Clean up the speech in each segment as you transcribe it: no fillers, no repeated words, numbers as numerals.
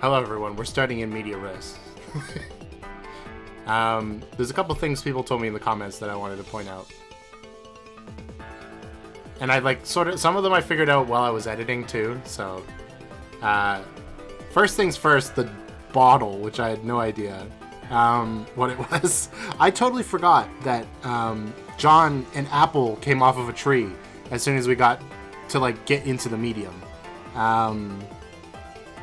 Hello everyone, we're starting in media res. There's a couple things people told me in the comments that I wanted to point out. And I some of them I figured out while I was editing too, so. First things first, the bottle, which I had no idea what it was. I totally forgot that John and Apple came off of a tree as soon as we got to get into the medium.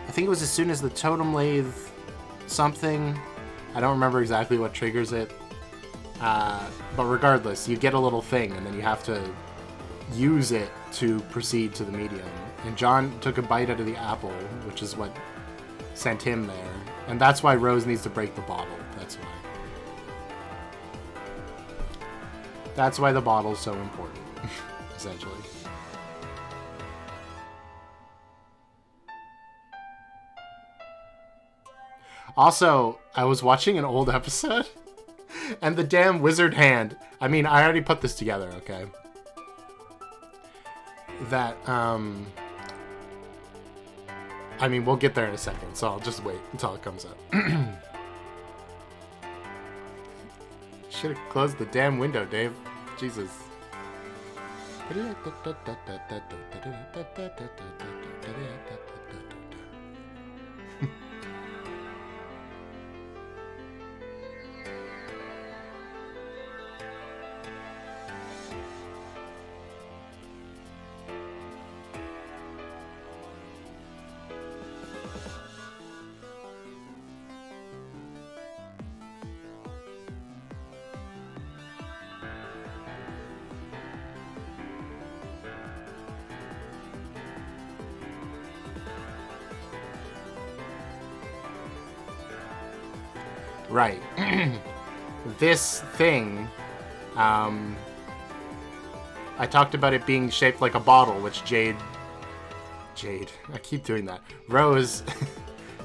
I think it was as soon as the totem lathe something. I don't remember exactly what triggers it. But regardless, you get a little thing and then you have to use it to proceed to the medium. And John took a bite out of the apple, which is what sent him there. And that's why Rose needs to break the bottle. That's why. That's why the bottle's so important, essentially. Also, I was watching an old episode, and the damn wizard hand. I mean, I already put this together, okay? That, I mean, we'll get there in a second, so I'll just wait until it comes up. Should have closed the damn window, Dave. Jesus. Right. This thing, I talked about it being shaped like a bottle, which Jade, I keep doing that. Rose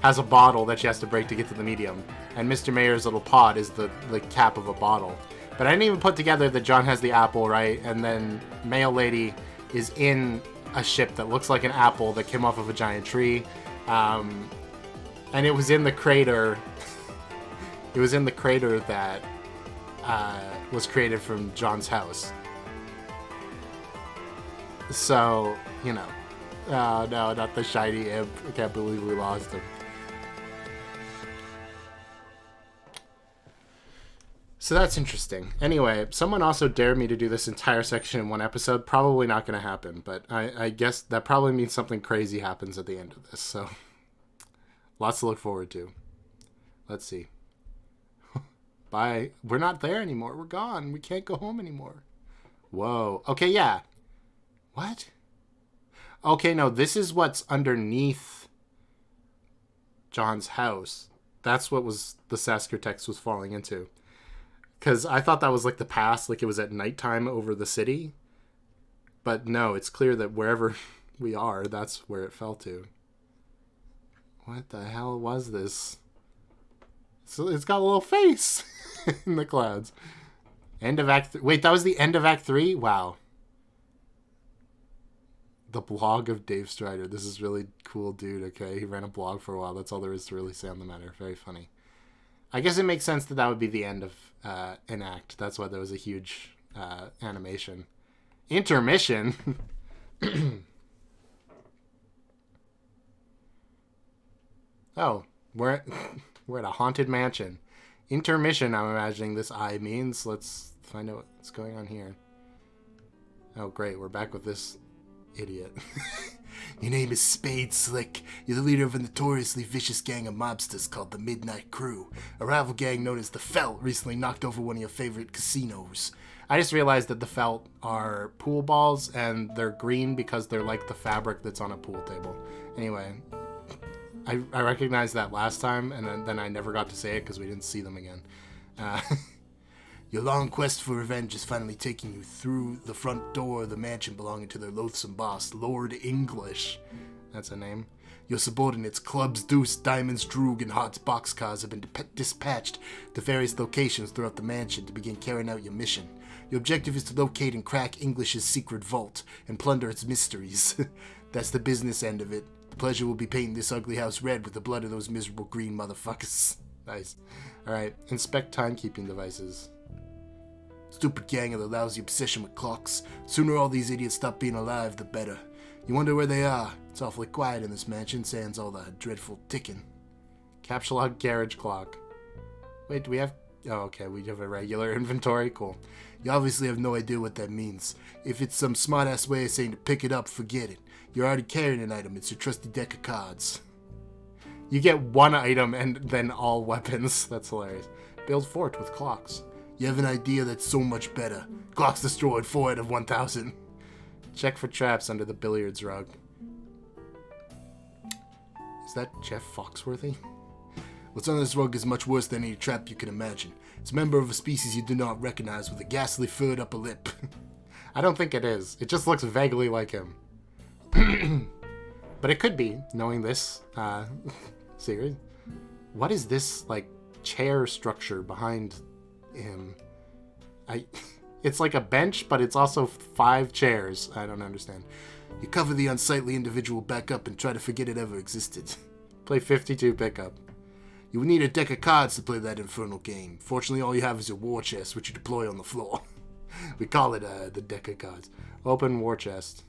has a bottle that she has to break to get to the medium, and Mr. Mayer's little pod is the cap of a bottle. But I didn't even put together that John has the apple, right? And then Mail Lady is in a ship that looks like an apple that came off of a giant tree. And it was in the crater. It was in the crater that was created from John's house. So, you know. Oh, no, not the shiny imp. I can't believe we lost him. So that's interesting. Anyway, someone also dared me to do this entire section in one episode. Probably not going to happen, but I guess that probably means something crazy happens at the end of this. So, lots to look forward to. Let's see. Bye. We're not there anymore. We're gone. We can't go home anymore. Whoa. Okay, yeah. What? Okay, no, this is what's underneath John's house. That's what was the Sasker text was falling into. Because I thought that was like the past, like it was at nighttime over the city. But no, it's clear that wherever we are, that's where it fell to. What the hell was this? So it's got a little face in the clouds. End of Act 3. Wait, that was the end of Act 3? Wow. The blog of Dave Strider. This is really cool, dude. Okay, he ran a blog for a while. That's all there is to really say on the matter. Very funny. I guess it makes sense that that would be the end of an act. That's why there was a huge animation. Intermission? Oh, we're at a haunted mansion. Intermission, I'm imagining this I means. Let's find out what's going on here. Oh, great. We're back with this idiot. Your name is Spade Slick. You're the leader of a notoriously vicious gang of mobsters called the Midnight Crew. A rival gang known as the Felt recently knocked over one of your favorite casinos. I just realized that the Felt are pool balls, and they're green because they're like the fabric that's on a pool table. Anyway, I recognized that last time, and then I never got to say it because we didn't see them again. Your long quest for revenge is finally taking you through the front door of the mansion belonging to their loathsome boss, Lord English. That's a name. Your subordinates, Clubs Deuce, Diamonds, Droog, and Hot's boxcars have been dispatched to various locations throughout the mansion to begin carrying out your mission. Your objective is to locate and crack English's secret vault and plunder its mysteries. That's the business end of it. The pleasure will be painting this ugly house red with the blood of those miserable green motherfuckers. Nice. Alright, inspect timekeeping devices. Stupid gang of the lousy obsession with clocks. Sooner all these idiots stop being alive, the better. You wonder where they are. It's awfully quiet in this mansion, sans all the dreadful ticking. Capsule log garage clock. Wait, do we have... Oh, okay, we have a regular inventory. Cool. You obviously have no idea what that means. If it's some smart-ass way of saying to pick it up, forget it. You're already carrying an item. It's your trusty deck of cards. You get one item and then all weapons. That's hilarious. Build fort with clocks. You have an idea that's so much better. Clocks destroyed 4 out of 1,000. Check for traps under the billiards rug. Is that Jeff Foxworthy? What's on this rug is much worse than any trap you can imagine. It's a member of a species you do not recognize with a ghastly furred upper lip. I don't think it is. It just looks vaguely like him. But it could be, knowing this series. What is this, like, chair structure behind him? It's like a bench, but it's also 5 chairs. I don't understand. You cover the unsightly individual back up and try to forget it ever existed. Play 52 pickup. You would need a deck of cards to play that infernal game. Fortunately, all you have is a war chest, which you deploy on the floor. We call it the deck of cards. Open war chest.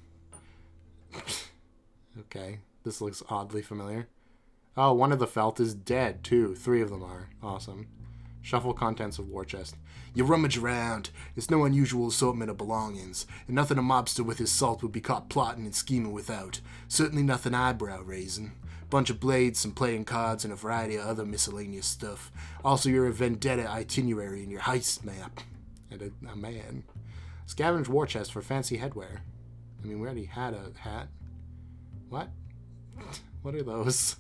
Okay, this looks oddly familiar. Oh, one of the felt is dead, too. 3 of them are. Awesome. Shuffle contents of war chest. You rummage around. It's no unusual assortment of belongings, and nothing a mobster with his salt would be caught plotting and scheming without. Certainly nothing eyebrow-raising. Bunch of blades, some playing cards, and a variety of other miscellaneous stuff. Also your vendetta itinerary and your heist map. And a man. Scavenge war chest for fancy headwear. I mean, we already had a hat. What? What are those?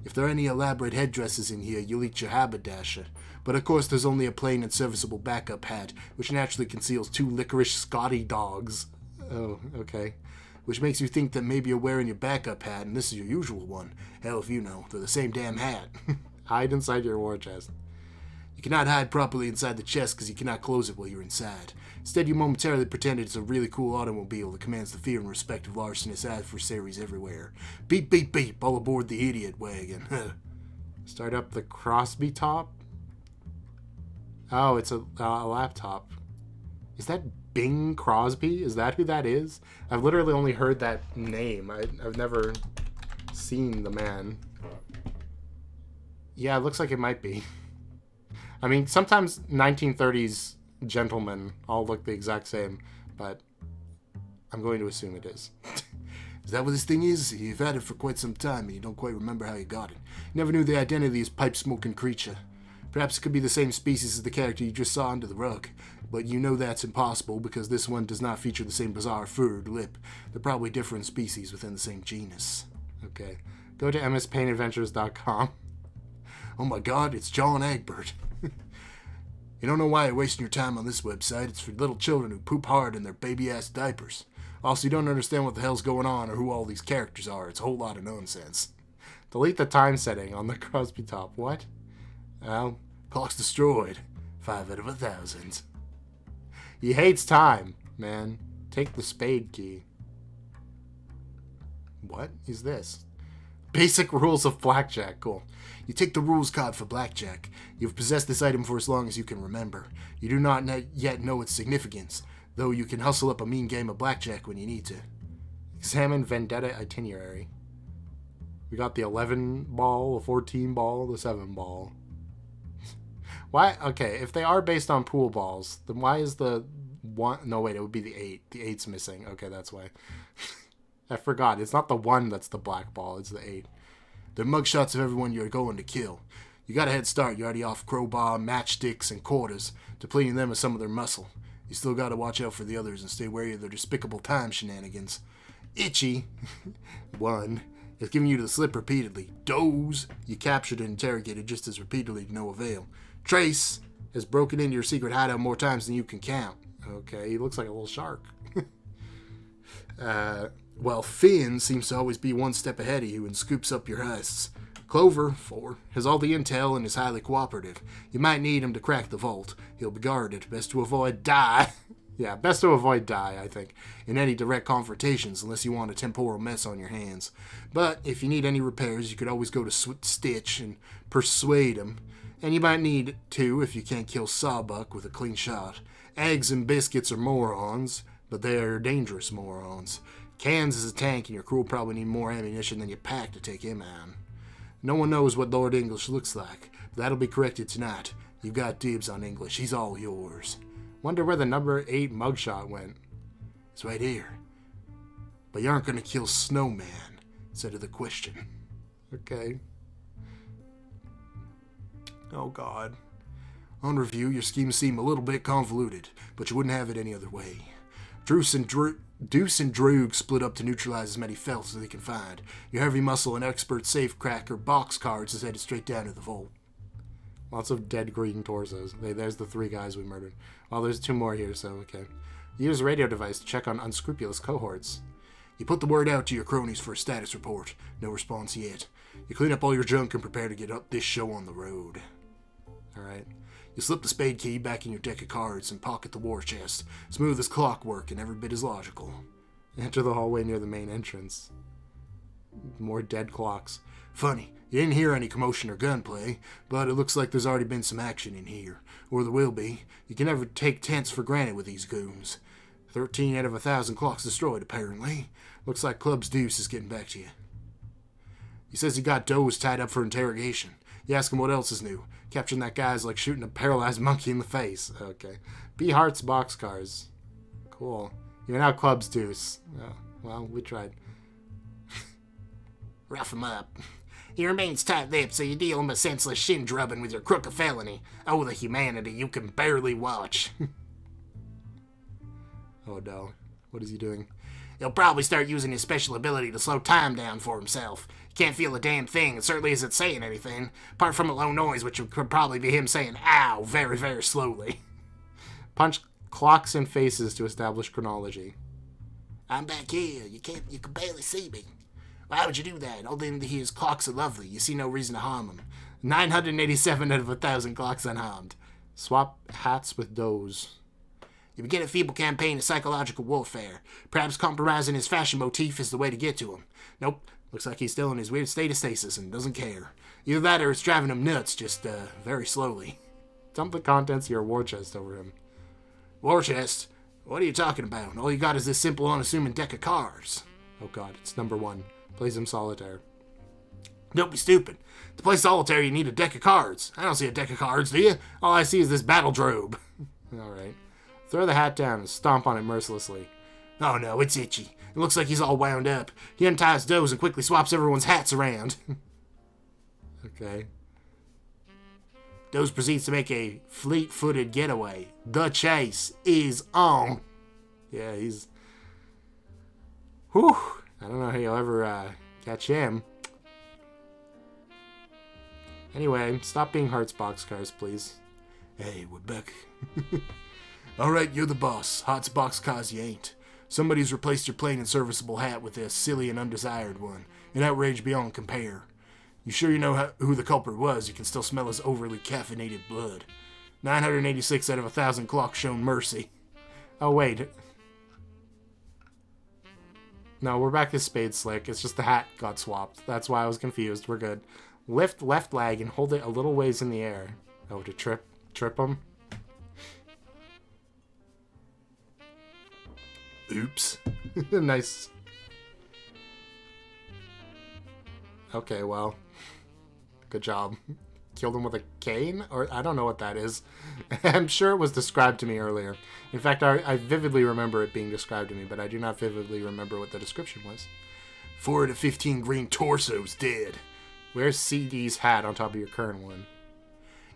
If there are any elaborate headdresses in here, you'll eat your haberdasher. But of course there's only a plain and serviceable backup hat, which naturally conceals 2 licorice Scotty dogs. Oh, okay. Which makes you think that maybe you're wearing your backup hat and this is your usual one. Hell if you know, they're the same damn hat. Hide inside your war chest. You cannot hide properly inside the chest because you cannot close it while you're inside. Instead, you momentarily pretend it's a really cool automobile that commands the fear and respect of larcenous adversaries everywhere. Beep, beep, beep, all aboard the idiot wagon. Start up the Crosby top? Oh, it's a laptop. Is that Bing Crosby? Is that who that is? I've literally only heard that name. I've never seen the man. Yeah, it looks like it might be. I mean, sometimes 1930s gentlemen all look the exact same, but I'm going to assume it is. Is that what this thing is? You've had it for quite some time and you don't quite remember how you got it. You never knew the identity of this pipe-smoking creature. Perhaps it could be the same species as the character you just saw under the rug, but you know that's impossible because this one does not feature the same bizarre furred lip. They're probably different species within the same genus. Okay. Go to mspainadventures.com. Oh my god, it's John Egbert. You don't know why you're wasting your time on this website. It's for little children who poop hard in their baby-ass diapers. Also, you don't understand what the hell's going on or who all these characters are. It's a whole lot of nonsense. Delete the time setting on the Crosby top. What? Well, clock's destroyed. 5 out of 1,000. He hates time, man. Take the spade key. What is this? Basic rules of blackjack. Cool. You take the rules card for blackjack. You've possessed this item for as long as you can remember. You do not yet know its significance, though you can hustle up a mean game of blackjack when you need to. Examine vendetta itinerary. We got the 11 ball, the 14 ball, the 7 ball. Why? Okay, if they are based on pool balls, then why is the 1... No, wait, it would be the 8. The 8's missing. Okay, that's why. I forgot. It's not the 1 that's the black ball. It's the 8. They're mugshots of everyone you're going to kill. You got a head start. You're already off crowbar, matchsticks, and quarters, depleting them of some of their muscle. You still got to watch out for the others and stay wary of their despicable time shenanigans. Itchy, 1, is giving you the slip repeatedly. Doze, you captured and interrogated just as repeatedly to no avail. Trace has broken into your secret hideout more times than you can count. Okay, he looks like a little shark. While Finn seems to always be one step ahead of you and scoops up your heists. Clover, 4, has all the intel and is highly cooperative. You might need him to crack the vault. He'll be guarded. Best to avoid die. Yeah, best to avoid die, I think, in any direct confrontations unless you want a temporal mess on your hands. But if you need any repairs, you could always go to Stitch and persuade him. And you might need to if you can't kill Sawbuck with a clean shot. Eggs and biscuits are morons, but they are dangerous morons. Cans is a tank, and your crew will probably need more ammunition than you pack to take him on. No one knows what Lord English looks like. That'll be corrected tonight. You've got dibs on English. He's all yours. Wonder where the number 8 mugshot went. It's right here. But you aren't going to kill Snowman, instead of the question. Okay. Oh, God. On review, your schemes seem a little bit convoluted, but you wouldn't have it any other way. Deuce and Droog split up to neutralize as many felts as they can find. Your heavy muscle and expert safecracker box cards is headed straight down to the vault. Lots of dead green torsos. There's the 3 guys we murdered. Well, there's 2 more here, so okay. Use a radio device to check on unscrupulous cohorts. You put the word out to your cronies for a status report. No response yet. You clean up all your junk and prepare to get up this show on the road. Alright. You slip the spade key back in your deck of cards and pocket the war chest. Smooth as clockwork and every bit as logical. Enter the hallway near the main entrance. More dead clocks. Funny, you didn't hear any commotion or gunplay, but it looks like there's already been some action in here. Or there will be. You can never take tenths for granted with these goons. 13 out of 1,000 clocks destroyed, apparently. Looks like Clubs Deuce is getting back to you. He says he got Doze tied up for interrogation. You ask him what else is new. Capturing that guy is like shooting a paralyzed monkey in the face. Okay. B. Hart's boxcars. Cool. You're now Clubs Deuce. Oh, well, we tried. Rough him up. He remains tight-lipped, so you deal him a senseless shin-drubbing with your crook of felony. Oh, the humanity you can barely watch. Oh, no. What is he doing? He'll probably start using his special ability to slow time down for himself. He can't feel a damn thing, and certainly isn't saying anything, apart from a low noise, which could probably be him saying, ow, very, very slowly. Punch clocks and faces to establish chronology. I'm back here. You can barely see me. Why would you do that? All in his clocks are lovely. You see no reason to harm them. 987 out of 1,000 clocks unharmed. Swap hats with Doze. You begin a feeble campaign of psychological warfare. Perhaps compromising his fashion motif is the way to get to him. Nope. Looks like he's still in his weird state of stasis and doesn't care. Either that or it's driving him nuts, just very slowly. Dump the contents of your war chest over him. War chest? What are you talking about? All you got is this simple, unassuming deck of cards. Oh God, it's number 1. Plays him solitaire. Don't be stupid. To play solitaire, you need a deck of cards. I don't see a deck of cards, do you? All I see is this battle drobe. Alright. Throw the hat down and stomp on it mercilessly. Oh no, it's itchy. It looks like he's all wound up. He unties Doze and quickly swaps everyone's hats around. Okay. Doze proceeds to make a fleet-footed getaway. The chase is on. Yeah, he's... Whew. I don't know how you'll ever catch him. Anyway, stop being Hearts boxcars, please. Hey, we're back. Alright, you're the boss. Hearts boxcars you ain't. Somebody's replaced your plain and serviceable hat with a silly and undesired one. An outrage beyond compare. You sure you know who the culprit was? You can still smell his overly caffeinated blood. 986 out of 1,000 clocks shown mercy. Oh, wait. No, we're back to Spade Slick. It's just the hat got swapped. That's why I was confused. We're good. Lift left leg and hold it a little ways in the air. Oh, to trip him? Oops. Nice. Okay, well. Good job. Killed him with a cane? Or I don't know what that is. I'm sure it was described to me earlier. In fact, I vividly remember it being described to me, but I do not vividly remember what the description was. 4 out of 15 green torsos dead. Where's CD's hat on top of your current one?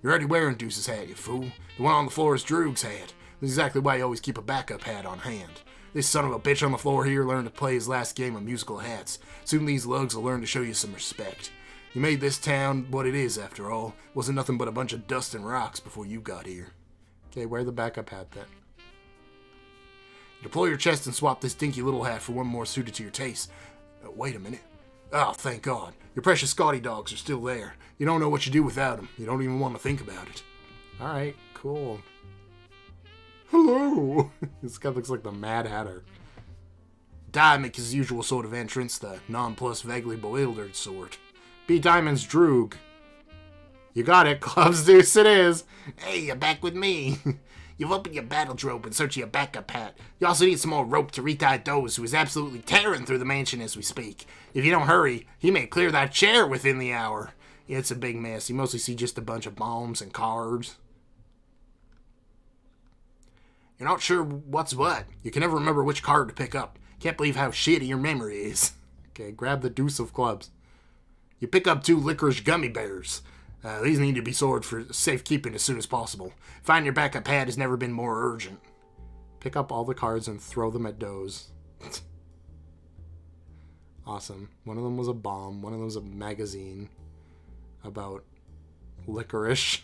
You're already wearing Deuce's hat, you fool. The one on the floor is Droog's hat. That's exactly why you always keep a backup hat on hand. This son of a bitch on the floor here learned to play his last game of musical hats. Soon these lugs will learn to show you some respect. You made this town what it is, after all. Wasn't nothing but a bunch of dust and rocks before you got here. Okay, wear the backup hat then. Deploy your chest and swap this dinky little hat for one more suited to your taste. Wait a minute. Oh, thank God. Your precious Scotty dogs are still there. You don't know what you do without them. You don't even want to think about it. Alright, cool. Hello. This guy looks like the Mad Hatter. Die make his usual sort of entrance, the nonplussed, vaguely bewildered sort. Be Diamond's Droog. You got it, Clubs Deuce, it is. Hey, you're back with me. You've opened your battle drobe in search of your backup hat. You also need some more rope to retie Doze, who is absolutely tearing through the mansion as we speak. If you don't hurry, he may clear that chair within the hour. Yeah, it's a big mess. You mostly see just a bunch of bombs and cards. You're not sure what's what. You can never remember which card to pick up. Can't believe how shitty your memory is. Okay, grab the deuce of clubs. You pick up 2 licorice gummy bears. These need to be stored for safekeeping as soon as possible. Finding your backup pad has never been more urgent. Pick up all the cards and throw them at Doze. Awesome. One of them was a bomb. One of them was a magazine about licorice.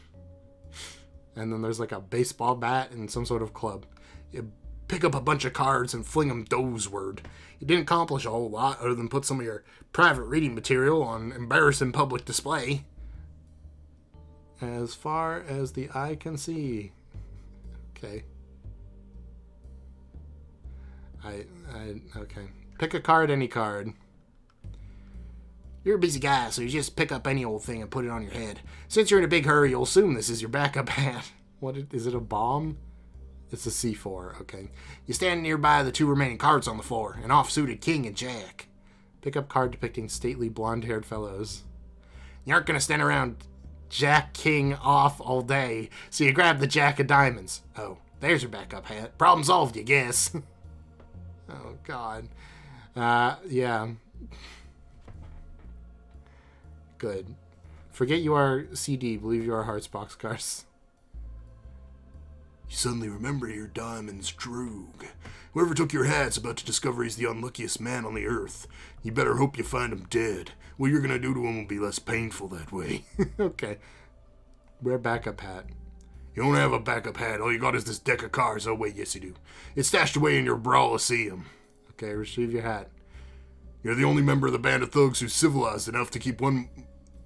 And then there's like a baseball bat and some sort of club. You pick up a bunch of cards and fling them Doze-ward. You didn't accomplish a whole lot other than put some of your private reading material on embarrassing public display. As far as the eye can see. Okay. Okay. Pick a card, any card. You're a busy guy, so you just pick up any old thing and put it on your head. Since you're in a big hurry, you'll assume this is your backup hat. What is it, a bomb? It's a C4, okay. You stand nearby the 2 remaining cards on the floor, an off-suited king and jack. Pick up card depicting stately blonde-haired fellows. You aren't going to stand around jack king off all day, so you grab the jack of diamonds. Oh, there's your backup hat. Problem solved, you guess. Oh, God. Yeah. Good. Forget you are CD, believe you are hearts boxcars. You suddenly remember your Diamond's Droog. Whoever took your hat's about to discover he's the unluckiest man on the earth. You better hope you find him dead. What you're gonna do to him will be less painful that way. Okay. Wear backup hat. You don't have a backup hat. All you got is this deck of cards. Oh, wait, yes you do. It's stashed away in your Brawliseum. Okay, retrieve your hat. You're the only member of the band of thugs who's civilized enough to keep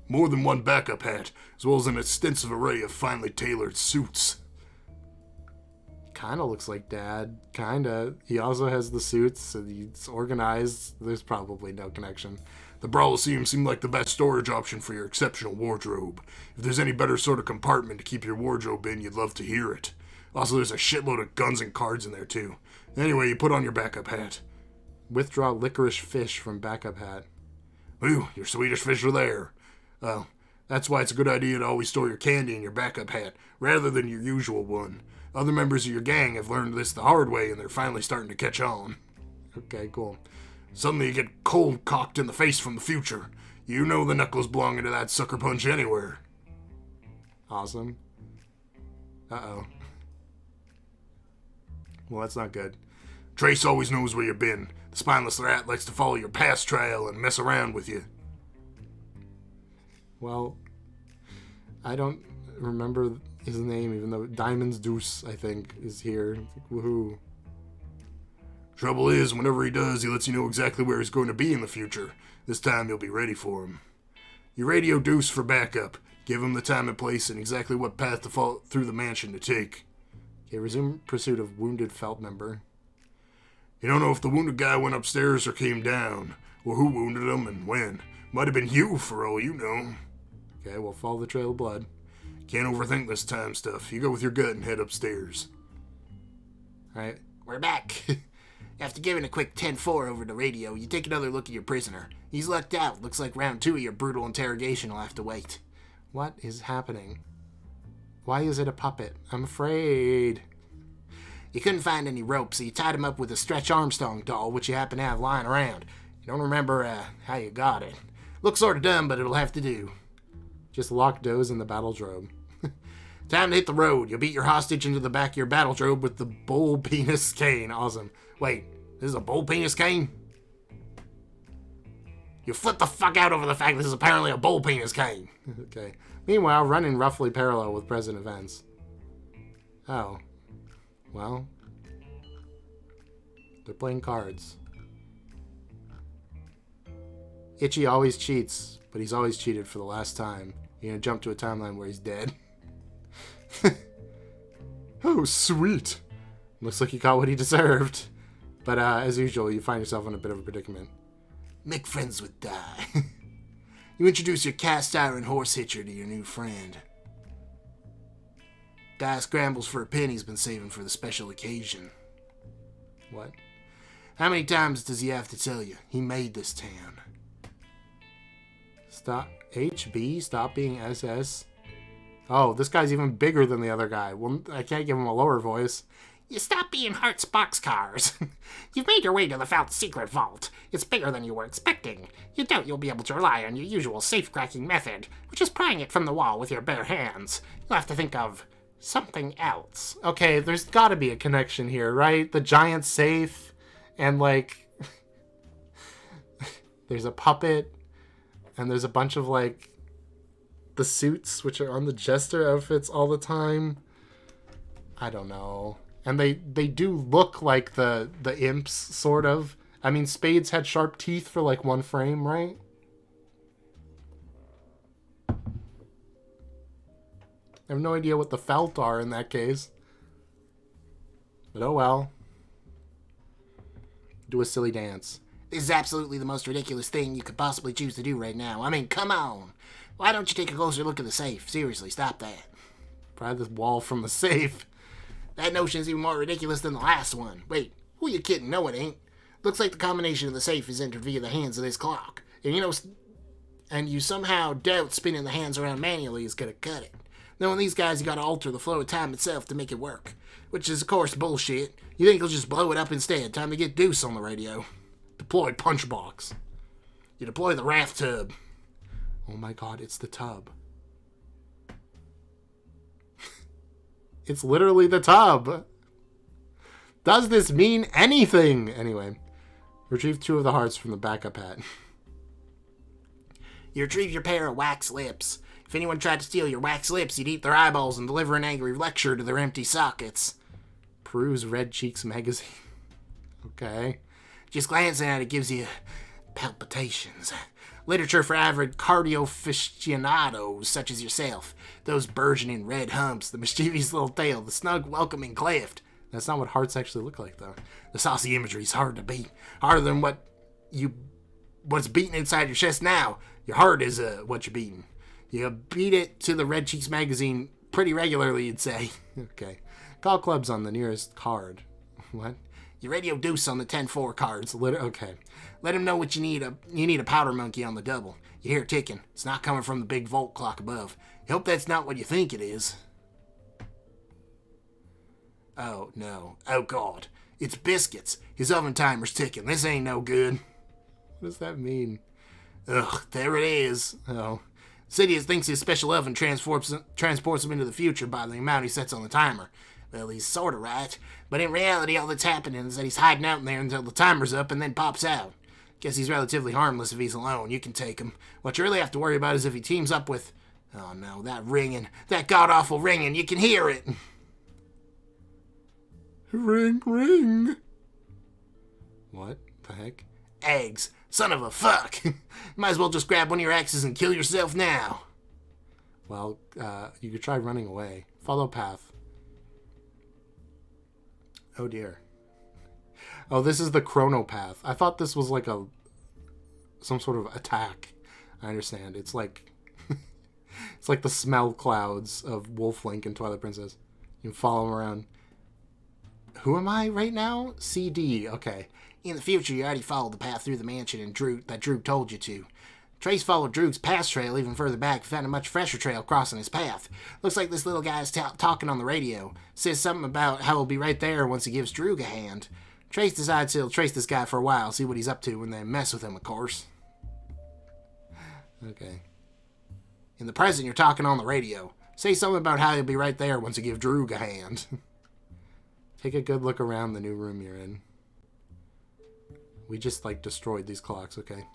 more than one backup hat, as well as an extensive array of finely tailored suits. Kinda looks like Dad. Kinda. He also has the suits, so he's organized. There's probably no connection. The Brawliseum seemed like the best storage option for your exceptional wardrobe. If there's any better sort of compartment to keep your wardrobe in, you'd love to hear it. Also, there's a shitload of guns and cards in there, too. Anyway, you put on your backup hat. Withdraw licorice fish from backup hat. Ooh, your Swedish fish are there. Oh, that's why it's a good idea to always store your candy in your backup hat, rather than your usual one. Other members of your gang have learned this the hard way, and they're finally starting to catch on. Okay, cool. Suddenly you get cold cocked in the face from the future. You know the knuckles belong into that sucker punch anywhere. Awesome. Uh-oh. Well, that's not good. Trace always knows where you've been. The spineless rat likes to follow your past trail and mess around with you. Well, I don't remember his name, even though Diamond's Deuce, I think, is here. Woohoo. Trouble is, whenever he does, he lets you know exactly where he's going to be in the future. This time you'll be ready for him. You radio Deuce for backup. Give him the time and place and exactly what path to follow through the mansion to take. Okay, resume pursuit of wounded felt member. You don't know if the wounded guy went upstairs or came down, or who wounded him and when. Might have been you, for all you know. Okay, we'll follow the trail of blood. Can't overthink this time stuff. You go with your gut and head upstairs. Alright, we're back. After giving a quick 10-4 over the radio, you take another look at your prisoner. He's lucked out. Looks like round 2 of your brutal interrogation will have to wait. What is happening? Why is it a puppet? I'm afraid. You couldn't find any rope, so you tied him up with a Stretch Armstrong doll, which you happen to have lying around. You don't remember how you got it. Looks sort of dumb, but it'll have to do. Just lock Doze in the battle drobe. Time to hit the road. You'll beat your hostage into the back of your battle drobe with the bull penis cane. Awesome. Wait, this is a bull penis cane? You flip the fuck out over the fact this is apparently a bull penis cane. Okay. Meanwhile, running roughly parallel with present events. Oh. Well. They're playing cards. Itchy always cheats, but he's always cheated for the last time. You're gonna jump to a timeline where he's dead. Oh, sweet. Looks like he got what he deserved. But as usual, you find yourself in a bit of a predicament. Make friends with Die. You introduce your cast iron horse hitcher to your new friend. Die scrambles for a pin he's been saving for the special occasion. What? How many times does he have to tell you? He made this town. Stop. HB? Stop being SS? Oh, this guy's even bigger than the other guy. Well, I can't give him a lower voice. You stop being Hart's boxcars. You've made your way to the Fout's secret vault. It's bigger than you were expecting. You doubt you'll be able to rely on your usual safe-cracking method, which is prying it from the wall with your bare hands. You'll have to think of something else. Okay, there's gotta be a connection here, right? The giant safe, and like... there's a puppet, and there's a bunch of like... the suits, which are on the jester outfits all the time. I don't know. And they do look like the imps, sort of. I mean, Spades had sharp teeth for like one frame, right? I have no idea what the felt are in that case. But oh well. Do a silly dance. This is absolutely the most ridiculous thing you could possibly choose to do right now. I mean, come on. Why don't you take a closer look at the safe? Seriously, stop that. Pry this wall from the safe. That notion is even more ridiculous than the last one. Wait, who are you kidding? No, it ain't. Looks like the combination of the safe is entered via the hands of this clock. And you somehow doubt spinning the hands around manually is gonna cut it. Knowing these guys, you gotta alter the flow of time itself to make it work. Which is, of course, bullshit. You think he'll just blow it up instead. Time to get Deuce on the radio. Deploy Punchbox. You deploy the Wrath Tub. Oh my god, it's the tub. It's literally the tub. Does this mean anything? Anyway, retrieve 2 of the hearts from the backup hat. You retrieve your pair of wax lips. If anyone tried to steal your wax lips, you'd eat their eyeballs and deliver an angry lecture to their empty sockets. Peruse Red Cheeks magazine. Okay. Just glancing at it gives you palpitations. Literature for avid cardio-aficionados such as yourself. Those burgeoning red humps, the mischievous little tail, the snug welcoming cleft. That's not what hearts actually look like, though. The saucy imagery's hard to beat. Harder than what's beating inside your chest now. Your heart is what you're beating. You beat it to the Red Cheeks magazine pretty regularly, you'd say. Okay. Call Clubs on the nearest card. What? You radio Deuce on the 10-4 cards. Okay. Let him know what you need. You need a powder monkey on the double. You hear it ticking. It's not coming from the big volt clock above. You hope that's not what you think it is. Oh, no. Oh, God. It's Biscuits. His oven timer's ticking. This ain't no good. What does that mean? Ugh, there it is. Oh. Sidious thinks his special oven transports him into the future by the amount he sets on the timer. Well, he's sort of right. But in reality, all that's happening is that he's hiding out in there until the timer's up and then pops out. Guess he's relatively harmless if he's alone. You can take him. What you really have to worry about is if he teams up with... Oh, no, that ringing. That god-awful ringing. You can hear it. Ring, ring. What the heck? Eggs. Son of a fuck. Might as well just grab one of your axes and kill yourself now. Well, you could try running away. Follow path. Oh, dear. Oh, this is the chronopath. I thought this was like some sort of attack. I understand. It's like it's like the smell clouds of Wolflink and Twilight Princess. You can follow him around. Who am I right now? CD. Okay. In the future, you already followed the path through the mansion and Droog told you to. Trace followed Droog's past trail even further back and found a much fresher trail crossing his path. Looks like this little guy's talking on the radio. Says something about how he'll be right there once he gives Droog a hand. Trace decides he'll trace this guy for a while, see what he's up to when they mess with him, of course. Okay. In the present, you're talking on the radio. Say something about how he'll be right there once you give Droog a hand. Take a good look around the new room you're in. We just, destroyed these clocks, okay.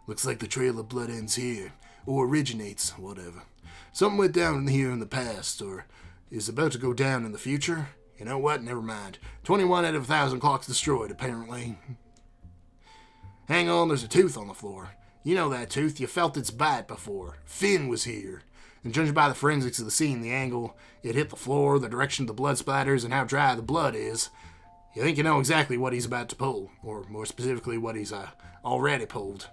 Looks like the trail of blood ends here. Or originates, whatever. Something went down here in the past, or is about to go down in the future. You know what? Never mind. 21 out of 1,000 clocks destroyed, apparently. Hang on, there's a tooth on the floor. You know that tooth. You felt its bite before. Finn was here. And judging by the forensics of the scene, the angle it hit the floor, the direction of the blood splatters, and how dry the blood is, you think you know exactly what he's about to pull, or more specifically, what he's already pulled.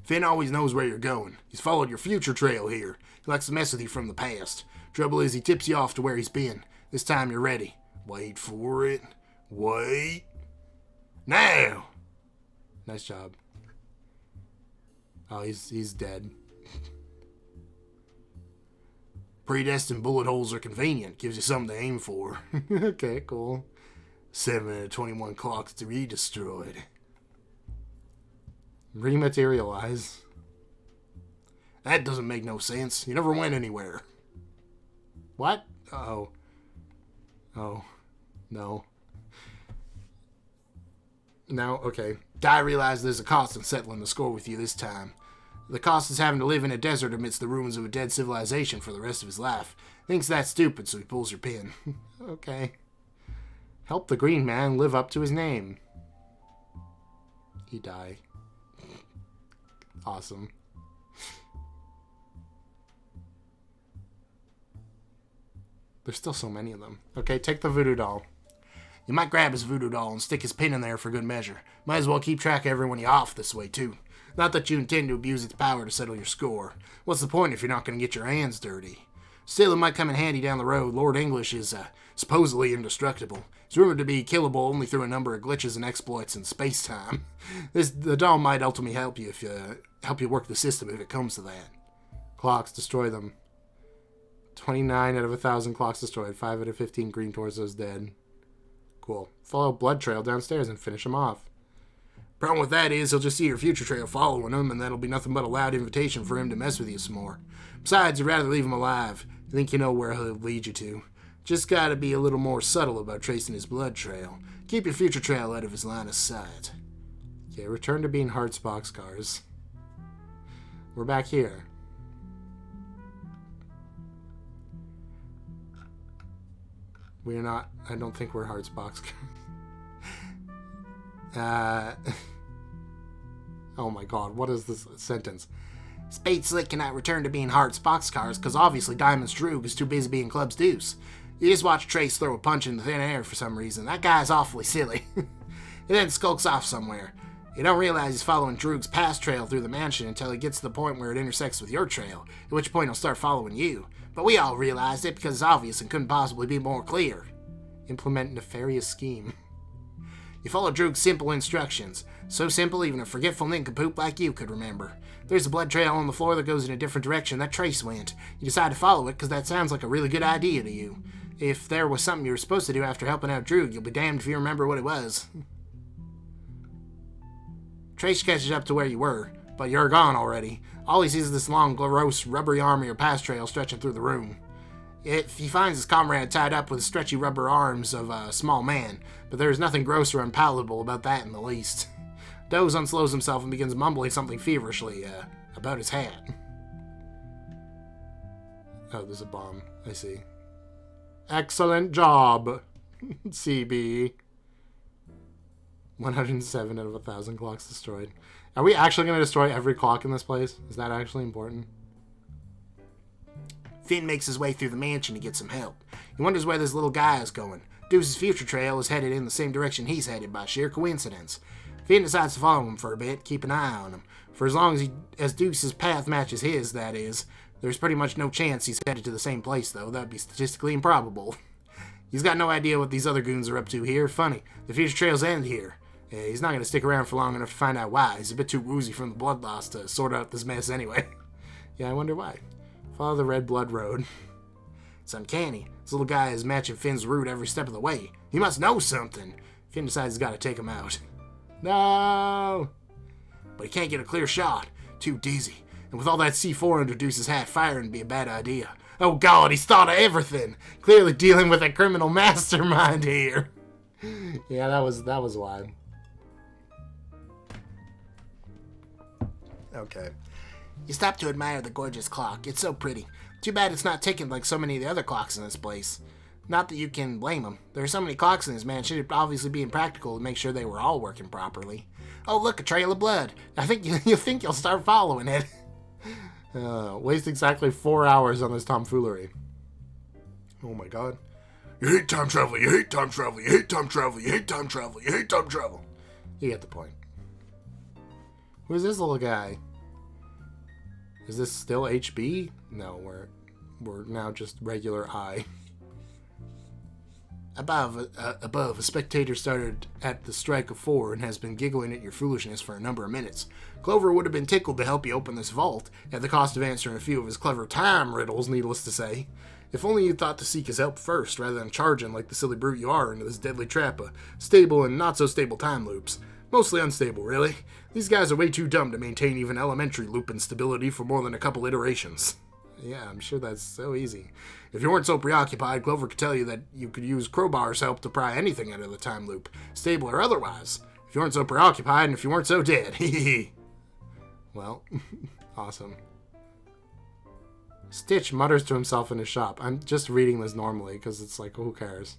Finn always knows where you're going. He's followed your future trail here. He likes to mess with you from the past. Trouble is, he tips you off to where he's been. This time you're ready. Wait for it. Wait. Now! Nice job. Oh, he's dead. Predestined bullet holes are convenient. Gives you something to aim for. Okay, cool. 7 out of 21 clocks to be destroyed. Rematerialize. That doesn't make no sense. You never went anywhere. What? Uh-oh. Oh. No. No, okay. I realize there's a cost in settling the score with you this time. The cost is having to live in a desert amidst the ruins of a dead civilization for the rest of his life. Thinks that's stupid, so he pulls your pin. Okay. Help the green man live up to his name. He die. Awesome. There's still so many of them. Okay, take the voodoo doll. You might grab his voodoo doll and stick his pin in there for good measure. Might as well keep track of everyone you off this way, too. Not that you intend to abuse its power to settle your score. What's the point if you're not going to get your hands dirty? Still, it might come in handy down the road. Lord English is supposedly indestructible. He's rumored to be killable only through a number of glitches and exploits in space-time. The doll might ultimately help you work the system if it comes to that. Clocks, destroy them. 29 out of 1,000 clocks destroyed. 5 out of 15 green torsos dead. Cool. Follow blood trail downstairs and finish him off. Problem with that is he'll just see your future trail following him, and that'll be nothing but a loud invitation for him to mess with you some more. Besides, you'd rather leave him alive. You think you know where he'll lead you to. Just gotta be a little more subtle about tracing his blood trail. Keep your future trail out of his line of sight. Okay, return to being Hearts boxcars. We're back here. We're not... I don't think we're Hearts boxcars. Oh my god, what is this sentence? Spade Slick cannot return to being Hearts boxcars because obviously Diamond's Droog is too busy being Clubs Deuce. You just watch Trace throw a punch in the thin air for some reason. That guy's awfully silly. He then skulks off somewhere. You don't realize he's following Droog's past trail through the mansion until he gets to the point where it intersects with your trail, at which point he'll start following you. But we all realized it because it's obvious and couldn't possibly be more clear. Implement nefarious scheme. You follow Droog's simple instructions. So simple even a forgetful nincompoop like you could remember. There's a blood trail on the floor that goes in a different direction that Trace went. You decide to follow it because that sounds like a really good idea to you. If there was something you were supposed to do after helping out Droog, you'll be damned if you remember what it was. Trace catches up to where you were, but you're gone already. All he sees is this long, gross, rubbery arm of your past trail stretching through the room. He finds his comrade tied up with the stretchy rubber arms of a small man, but there is nothing gross or unpalatable about that in the least. Doze unslows himself and begins mumbling something feverishly about his hat. Oh, there's a bomb. I see. Excellent job, CB. 107 out of 1,000 clocks destroyed. Are we actually going to destroy every clock in this place? Is that actually important? Finn makes his way through the mansion to get some help. He wonders where this little guy is going. Deuce's future trail is headed in the same direction he's headed by sheer coincidence. Finn decides to follow him for a bit, keep an eye on him. For as long as Deuce's path matches his, that is. There's pretty much no chance he's headed to the same place, though. That would be statistically improbable. He's got no idea what these other goons are up to here. Funny, the future trails end here. He's not going to stick around for long enough to find out why. He's a bit too woozy from the blood loss to sort out this mess anyway. Yeah, I wonder why. Follow the red blood road. It's uncanny. This little guy is matching Finn's route every step of the way. He must know something. Finn decides he's got to take him out. No! But he can't get a clear shot. Too dizzy. And with all that C4 under Deuce's hat, firing would be a bad idea. Oh god, he's thought of everything. Clearly dealing with a criminal mastermind here. Yeah, that was why. Okay. You stop to admire the gorgeous clock. It's so pretty. Too bad it's not ticking like so many of the other clocks in this place. Not that you can blame them. There are so many clocks in this mansion, it'd obviously be impractical to make sure they were all working properly. Oh, look, a trail of blood. I think you'll start following it. Waste exactly 4 hours on this tomfoolery. Oh my god. You hate time travel, you hate time travel, you hate time travel, you hate time travel, you hate time travel. You get the point. Who's this little guy? Is this still HB? No, we're now just regular I. Above, a spectator started at the strike of 4 and has been giggling at your foolishness for a number of minutes. Clover would have been tickled to help you open this vault, at the cost of answering a few of his clever time riddles, needless to say. If only you thought to seek his help first, rather than charging like the silly brute you are into this deadly trap of stable and not-so-stable time loops. Mostly unstable, really. These guys are way too dumb to maintain even elementary loop instability for more than a couple iterations. Yeah, I'm sure that's so easy. If you weren't so preoccupied, Clover could tell you that you could use Crowbar's help to pry anything out of the time loop, stable or otherwise. If you weren't so preoccupied and if you weren't so dead. Well, awesome. Stitch mutters to himself in his shop. I'm just reading this normally because it's like, who cares?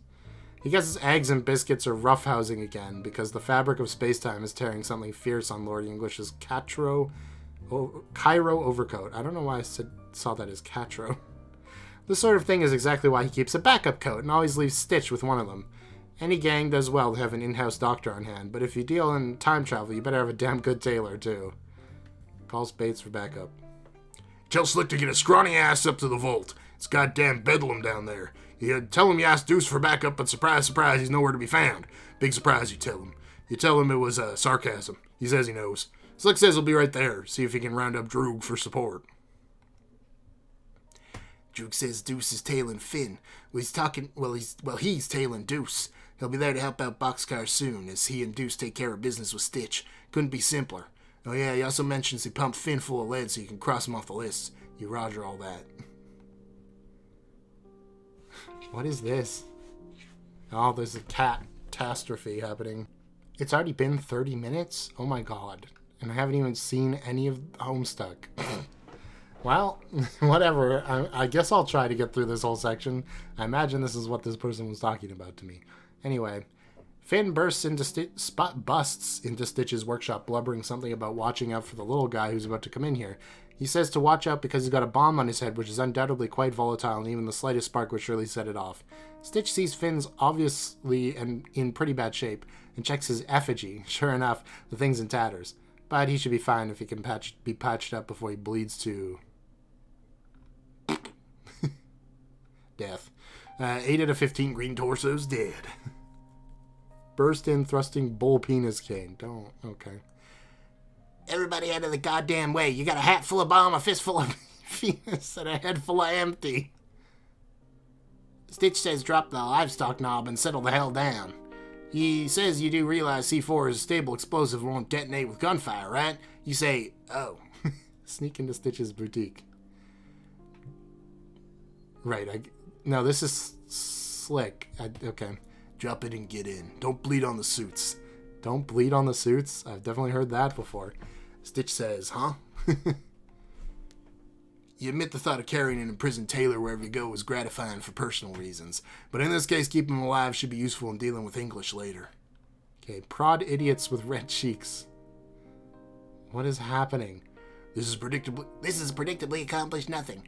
He guesses eggs and biscuits are roughhousing again because the fabric of space-time is tearing something fierce on Lord English's Cairo overcoat. I don't know why I saw that as Catro. This sort of thing is exactly why he keeps a backup coat and always leaves Stitch with one of them. Any gang does well to have an in-house doctor on hand, but if you deal in time travel, you better have a damn good tailor, too. Calls Bates for backup. Tell Slick to get his scrawny ass up to the vault. It's goddamn bedlam down there. You tell him you asked Deuce for backup, but surprise, surprise, he's nowhere to be found. Big surprise, you tell him. You tell him it was sarcasm. He says he knows. Slick says he'll be right there. See if he can round up Droog for support. Droog says Deuce is tailing Finn. He's tailing Deuce. He'll be there to help out Boxcar soon, as he and Deuce take care of business with Stitch. Couldn't be simpler. Oh yeah, he also mentions he pumped Finn full of lead so you can cross him off the list. You roger all that. What is this? Oh, there's a catastrophe happening. It's already been 30 minutes? Oh my god. And I haven't even seen any of Homestuck. Well, whatever. I guess I'll try to get through this whole section. I imagine this is what this person was talking about to me. Anyway, Finn busts into Stitch's workshop, blubbering something about watching out for the little guy who's about to come in here. He says to watch out because he's got a bomb on his head, which is undoubtedly quite volatile, and even the slightest spark would surely set it off. Stitch sees Finn's obviously and in pretty bad shape, and checks his effigy. Sure enough, the thing's in tatters. But he should be fine if he can be patched up before he bleeds to death. 8 out of 15 green torsos dead. Burst in, thrusting bull penis cane. Don't. Okay. Everybody out of the goddamn way. You got a hat full of bomb, a fist full of penis, and a head full of empty. Stitch says drop the livestock knob and settle the hell down. He says you do realize C4 is a stable explosive and won't detonate with gunfire, right? You say, oh. Sneak into Stitch's boutique. Right, no, this is Slick. Okay. Drop it and get in. Don't bleed on the suits. Don't bleed on the suits? I've definitely heard that before. Stitch says, huh? You admit the thought of carrying an imprisoned tailor wherever you go is gratifying for personal reasons. But in this case, keeping him alive should be useful in dealing with English later. Okay, prod idiots with red cheeks. What is happening? This has predictably accomplished nothing.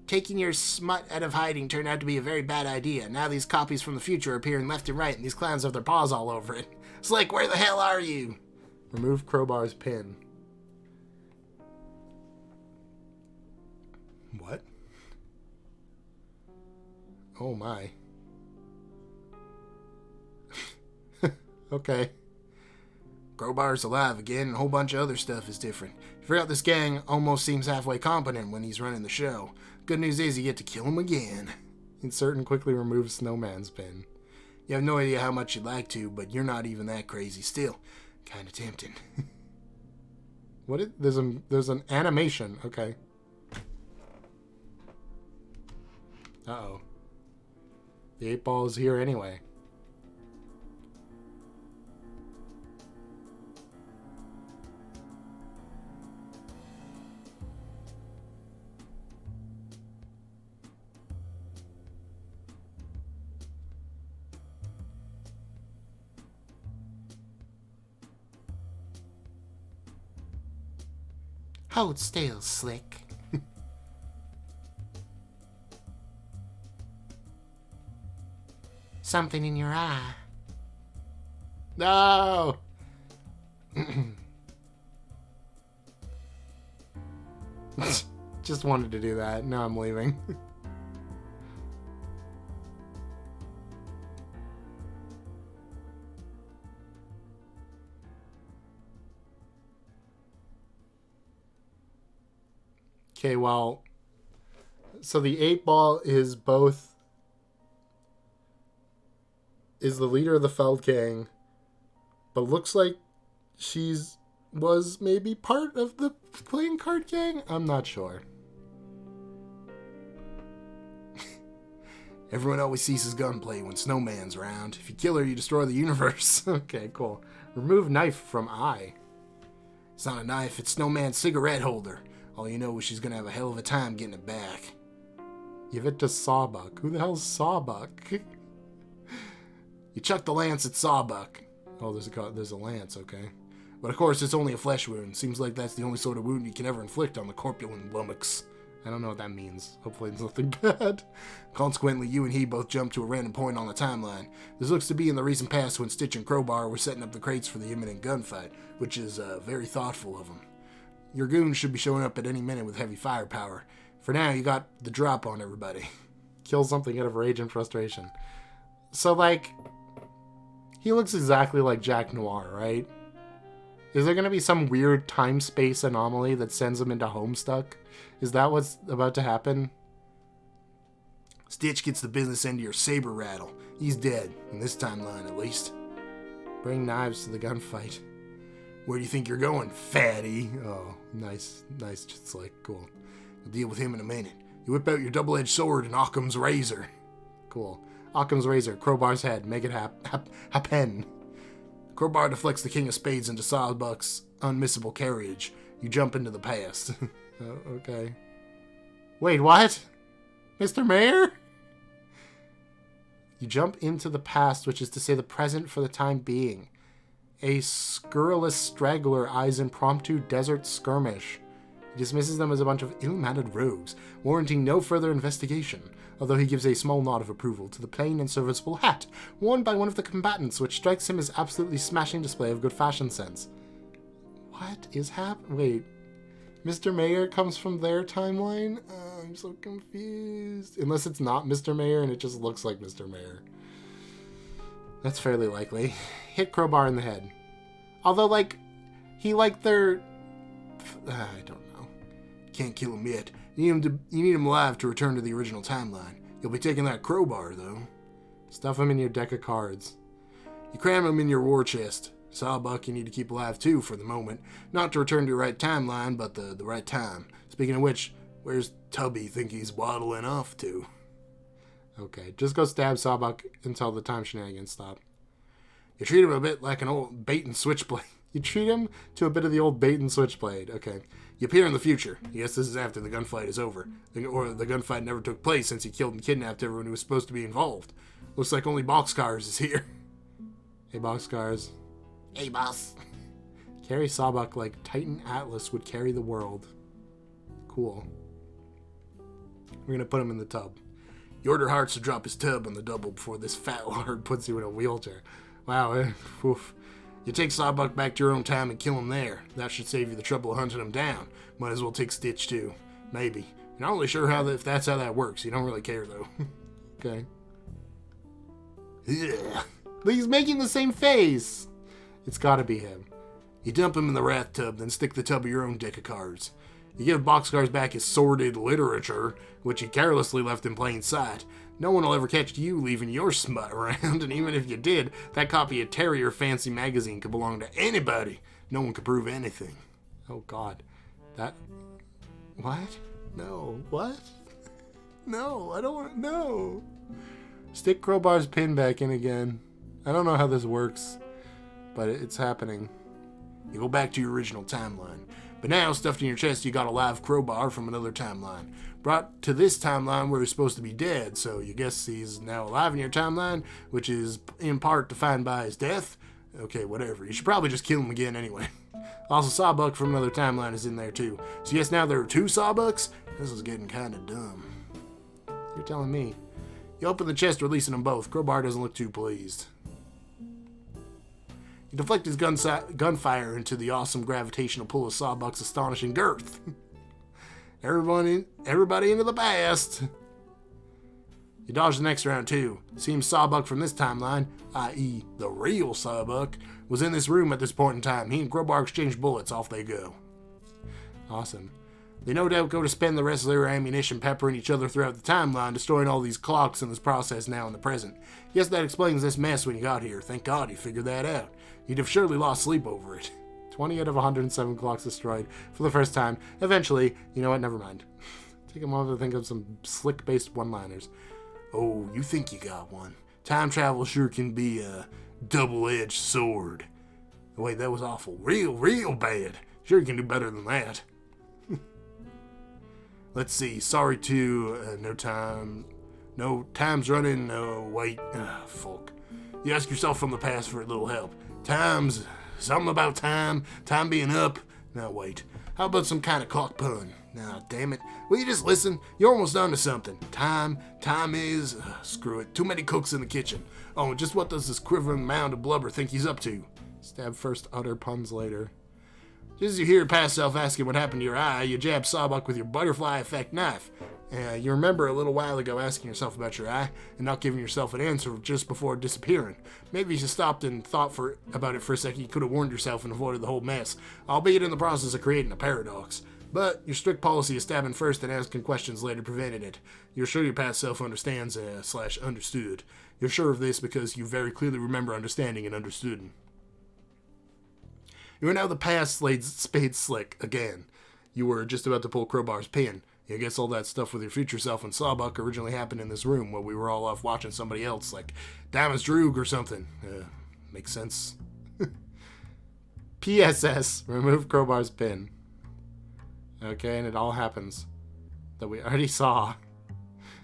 Taking your smut out of hiding turned out to be a very bad idea. Now these copies from the future are appearing left and right, and these clowns have their paws all over it. Slick, where the hell are you? Remove Crowbar's pin. What? Oh my. Okay. Crowbar's alive again, and a whole bunch of other stuff is different. You forgot this gang almost seems halfway competent when he's running the show. Good news is you get to kill him again. Insert and quickly remove Snowman's pin. You have no idea how much you'd like to, but you're not even that crazy. Still, kind of tempting. There's an animation. Okay. Uh-oh. The 8-ball is here anyway. Hold still, Slick. Something in your eye. No! Just wanted to do that. Now I'm leaving. Okay, well, so the 8-ball is the leader of the Feld Gang, but looks like was maybe part of the playing card gang? I'm not sure. Everyone always sees his gunplay when Snowman's around. If you kill her, you destroy the universe. Okay, cool. Remove knife from eye. It's not a knife, it's Snowman's cigarette holder. All you know is she's gonna have a hell of a time getting it back. Give it to Sawbuck. Who the hell's Sawbuck? You chuck the lance at Sawbuck. Oh, there's a lance, okay. But of course, it's only a flesh wound. Seems like that's the only sort of wound you can ever inflict on the corpulent lummox. I don't know what that means. Hopefully it's nothing bad. Consequently, you and he both jump to a random point on the timeline. This looks to be in the recent past when Stitch and Crowbar were setting up the crates for the imminent gunfight, which is very thoughtful of them. Your goons should be showing up at any minute with heavy firepower. For now, you got the drop on everybody. Kill something out of rage and frustration. So, like, he looks exactly like Jack Noir, right? Is there going to be some weird time-space anomaly that sends him into Homestuck? Is that what's about to happen? Stitch gets the business end of your saber rattle. He's dead, in this timeline at least. Bring knives to the gunfight. Where do you think you're going, fatty? Oh, nice, just like, cool. I'll deal with him in a minute. You whip out your double-edged sword and Occam's razor. Cool. Occam's razor, Crowbar's head, make it happen. Crowbar deflects the King of Spades into Sawbuck's unmissable carriage. You jump into the past. Oh, okay. Wait, what? Mr. Mayor? You jump into the past, which is to say the present for the time being. A scurrilous straggler eyes impromptu desert skirmish. He dismisses them as a bunch of ill-mannered rogues, warranting no further investigation, although he gives a small nod of approval to the plain and serviceable hat worn by one of the combatants, which strikes him as absolutely smashing display of good fashion sense. What is Wait, Mr. Mayor comes from their timeline? I'm so confused. Unless it's not Mr. Mayor and it just looks like Mr. Mayor. That's fairly likely. Hit Crowbar in the head. Although, like, I don't know. Can't kill him yet. You need him alive to return to the original timeline. You'll be taking that crowbar, though. Stuff him in your deck of cards. You cram him in your war chest. Sawbuck you need to keep alive, too, for the moment. Not to return to your right timeline, but the right time. Speaking of which, where's Tubby think he's waddling off to? Okay, just go stab Sawbuck until the time shenanigans stop. You treat him a bit like an old bait and switchblade. You treat him to a bit of the old bait and switchblade. Okay. You appear in the future. Yes, this is after the gunfight is over. Or the gunfight never took place since he killed and kidnapped everyone who was supposed to be involved. Looks like only Boxcars is here. Hey, Boxcars. Hey, boss. Carry Sawbuck like Titan Atlas would carry the world. Cool. We're going to put him in the tub. You order Hearts to drop his tub on the double before this fat lard puts you in a wheelchair. Wow, oof. You take Sawbuck back to your own time and kill him there. That should save you the trouble of hunting him down. Might as well take Stitch too. Maybe. You're not really sure if that's how that works. You don't really care though. Okay. Ugh. But he's making the same face. It's gotta be him. You dump him in the wrath tub, then stick the tub of your own deck of cards. You give Boxcars back his sordid literature, which he carelessly left in plain sight. No one will ever catch you leaving your smut around, and even if you did, that copy of Terrier Fancy magazine could belong to anybody. No one could prove anything. Oh, God. What? No. What? No, I don't want... No. Stick Crowbar's pin back in again. I don't know how this works, but it's happening. You go back to your original timeline. But now, stuffed in your chest, you got a live Crowbar from another timeline. Brought to this timeline where he's supposed to be dead, so you guess he's now alive in your timeline, which is in part defined by his death. Okay, whatever. You should probably just kill him again anyway. Also, Sawbuck from another timeline is in there too. So yes, now there are 2 Sawbucks? This is getting kind of dumb. You're telling me. You open the chest, releasing them both. Crowbar doesn't look too pleased. You deflect his gunfire into the awesome gravitational pull of Sawbuck's astonishing girth. Everybody into the past. You dodge the next round too. Seems Sawbuck from this timeline, i.e. the real Sawbuck, was in this room at this point in time. He and Crowbar exchange bullets. Off they go. Awesome. They no doubt go to spend the rest of their ammunition peppering each other throughout the timeline, destroying all these clocks in this process now in the present. Yes, that explains this mess when you got here. Thank God you figured that out. You'd have surely lost sleep over it. 20 out of 107 clocks destroyed for the first time. Eventually, you know what, never mind. Take a moment to think of some slick-based one-liners. Oh, you think you got one. Time travel sure can be a double-edged sword. Wait, that was awful. Real bad. Sure you can do better than that. Let's see. Sorry to... no time. No, time's running. No, wait. Fuck. You ask yourself from the past for a little help. Time's... Something about time. Time being up. Now, wait. How about some kind of clock pun? Now, damn it. Will you just listen? You're almost done to something. Time is... screw it. Too many cooks in the kitchen. Oh, and just what does this quivering mound of blubber think he's up to? Stab first, utter puns later. Just as you hear your past self asking what happened to your eye, you jab Sawbuck with your butterfly effect knife. You remember a little while ago asking yourself about your eye and not giving yourself an answer just before disappearing. Maybe if you stopped and thought about it for a second, you could have warned yourself and avoided the whole mess, albeit in the process of creating a paradox. But your strict policy of stabbing first and asking questions later prevented it. You're sure your past self understands / understood. You're sure of this because you very clearly remember understanding and understood. You are now the past Spade Slick again. You were just about to pull Crowbar's pin. I guess all that stuff with your future self and Sawbuck originally happened in this room while we were all off watching somebody else, like Diamond's Droog or something. Makes sense. PSS, remove Crowbar's pin. Okay, and it all happens that we already saw.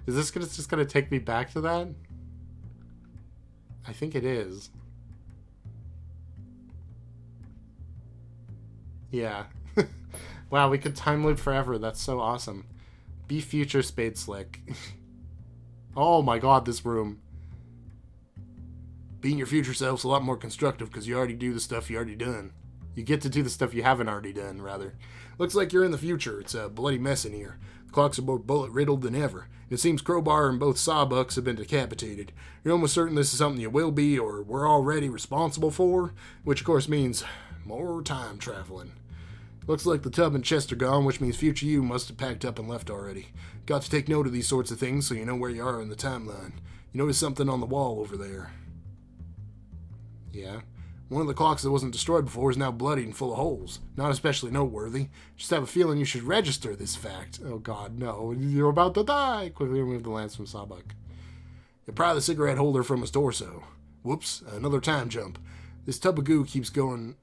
Is this just gonna take me back to that? I think it is. Yeah. Wow, we could time loop forever. That's so awesome. Be future Spade Slick. Oh my god, this room. Being your future self's a lot more constructive because you already do the stuff you already done. You get to do the stuff you haven't already done, rather. Looks like you're in the future. It's a bloody mess in here. The clocks are more bullet-riddled than ever. It seems Crowbar and both Sawbucks have been decapitated. You're almost certain this is something you will be or were already responsible for, which of course means more time traveling. Looks like the tub and chest are gone, which means future you must have packed up and left already. Got to take note of these sorts of things so you know where you are in the timeline. You notice something on the wall over there. Yeah. One of the clocks that wasn't destroyed before is now bloody and full of holes. Not especially noteworthy. Just have a feeling you should register this fact. Oh god, no. You're about to die! Quickly remove the lance from Sawbuck. You pry the cigarette holder from his torso. Whoops, another time jump. This tub of goo keeps going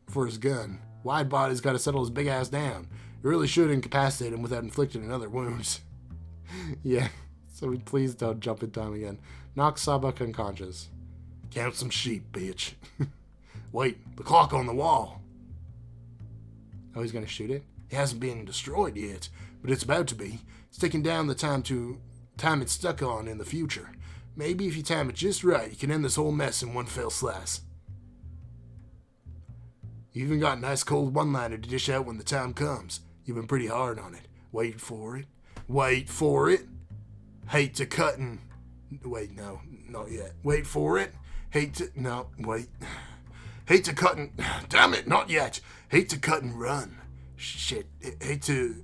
for his gun. Wide body's got to settle his big ass down. You really should incapacitate him without inflicting another wound. Yeah, so please don't jump in time again. Knock Sawbuck unconscious. Count some sheep, bitch. Wait, the clock on the wall. Oh, he's gonna shoot it? It hasn't been destroyed yet, but it's about to be. It's taking down the time it's stuck on in the future. Maybe if you time it just right, you can end this whole mess in one fell slice. You even got a nice cold one-liner to dish out when the time comes. You've been pretty hard on it. Wait for it. Wait for it. Hate to cut and... Wait, no, not yet. Wait for it. Hate to... No, wait. Hate to cut and... Damn it, not yet. Hate to cut and run. Shit. Hate to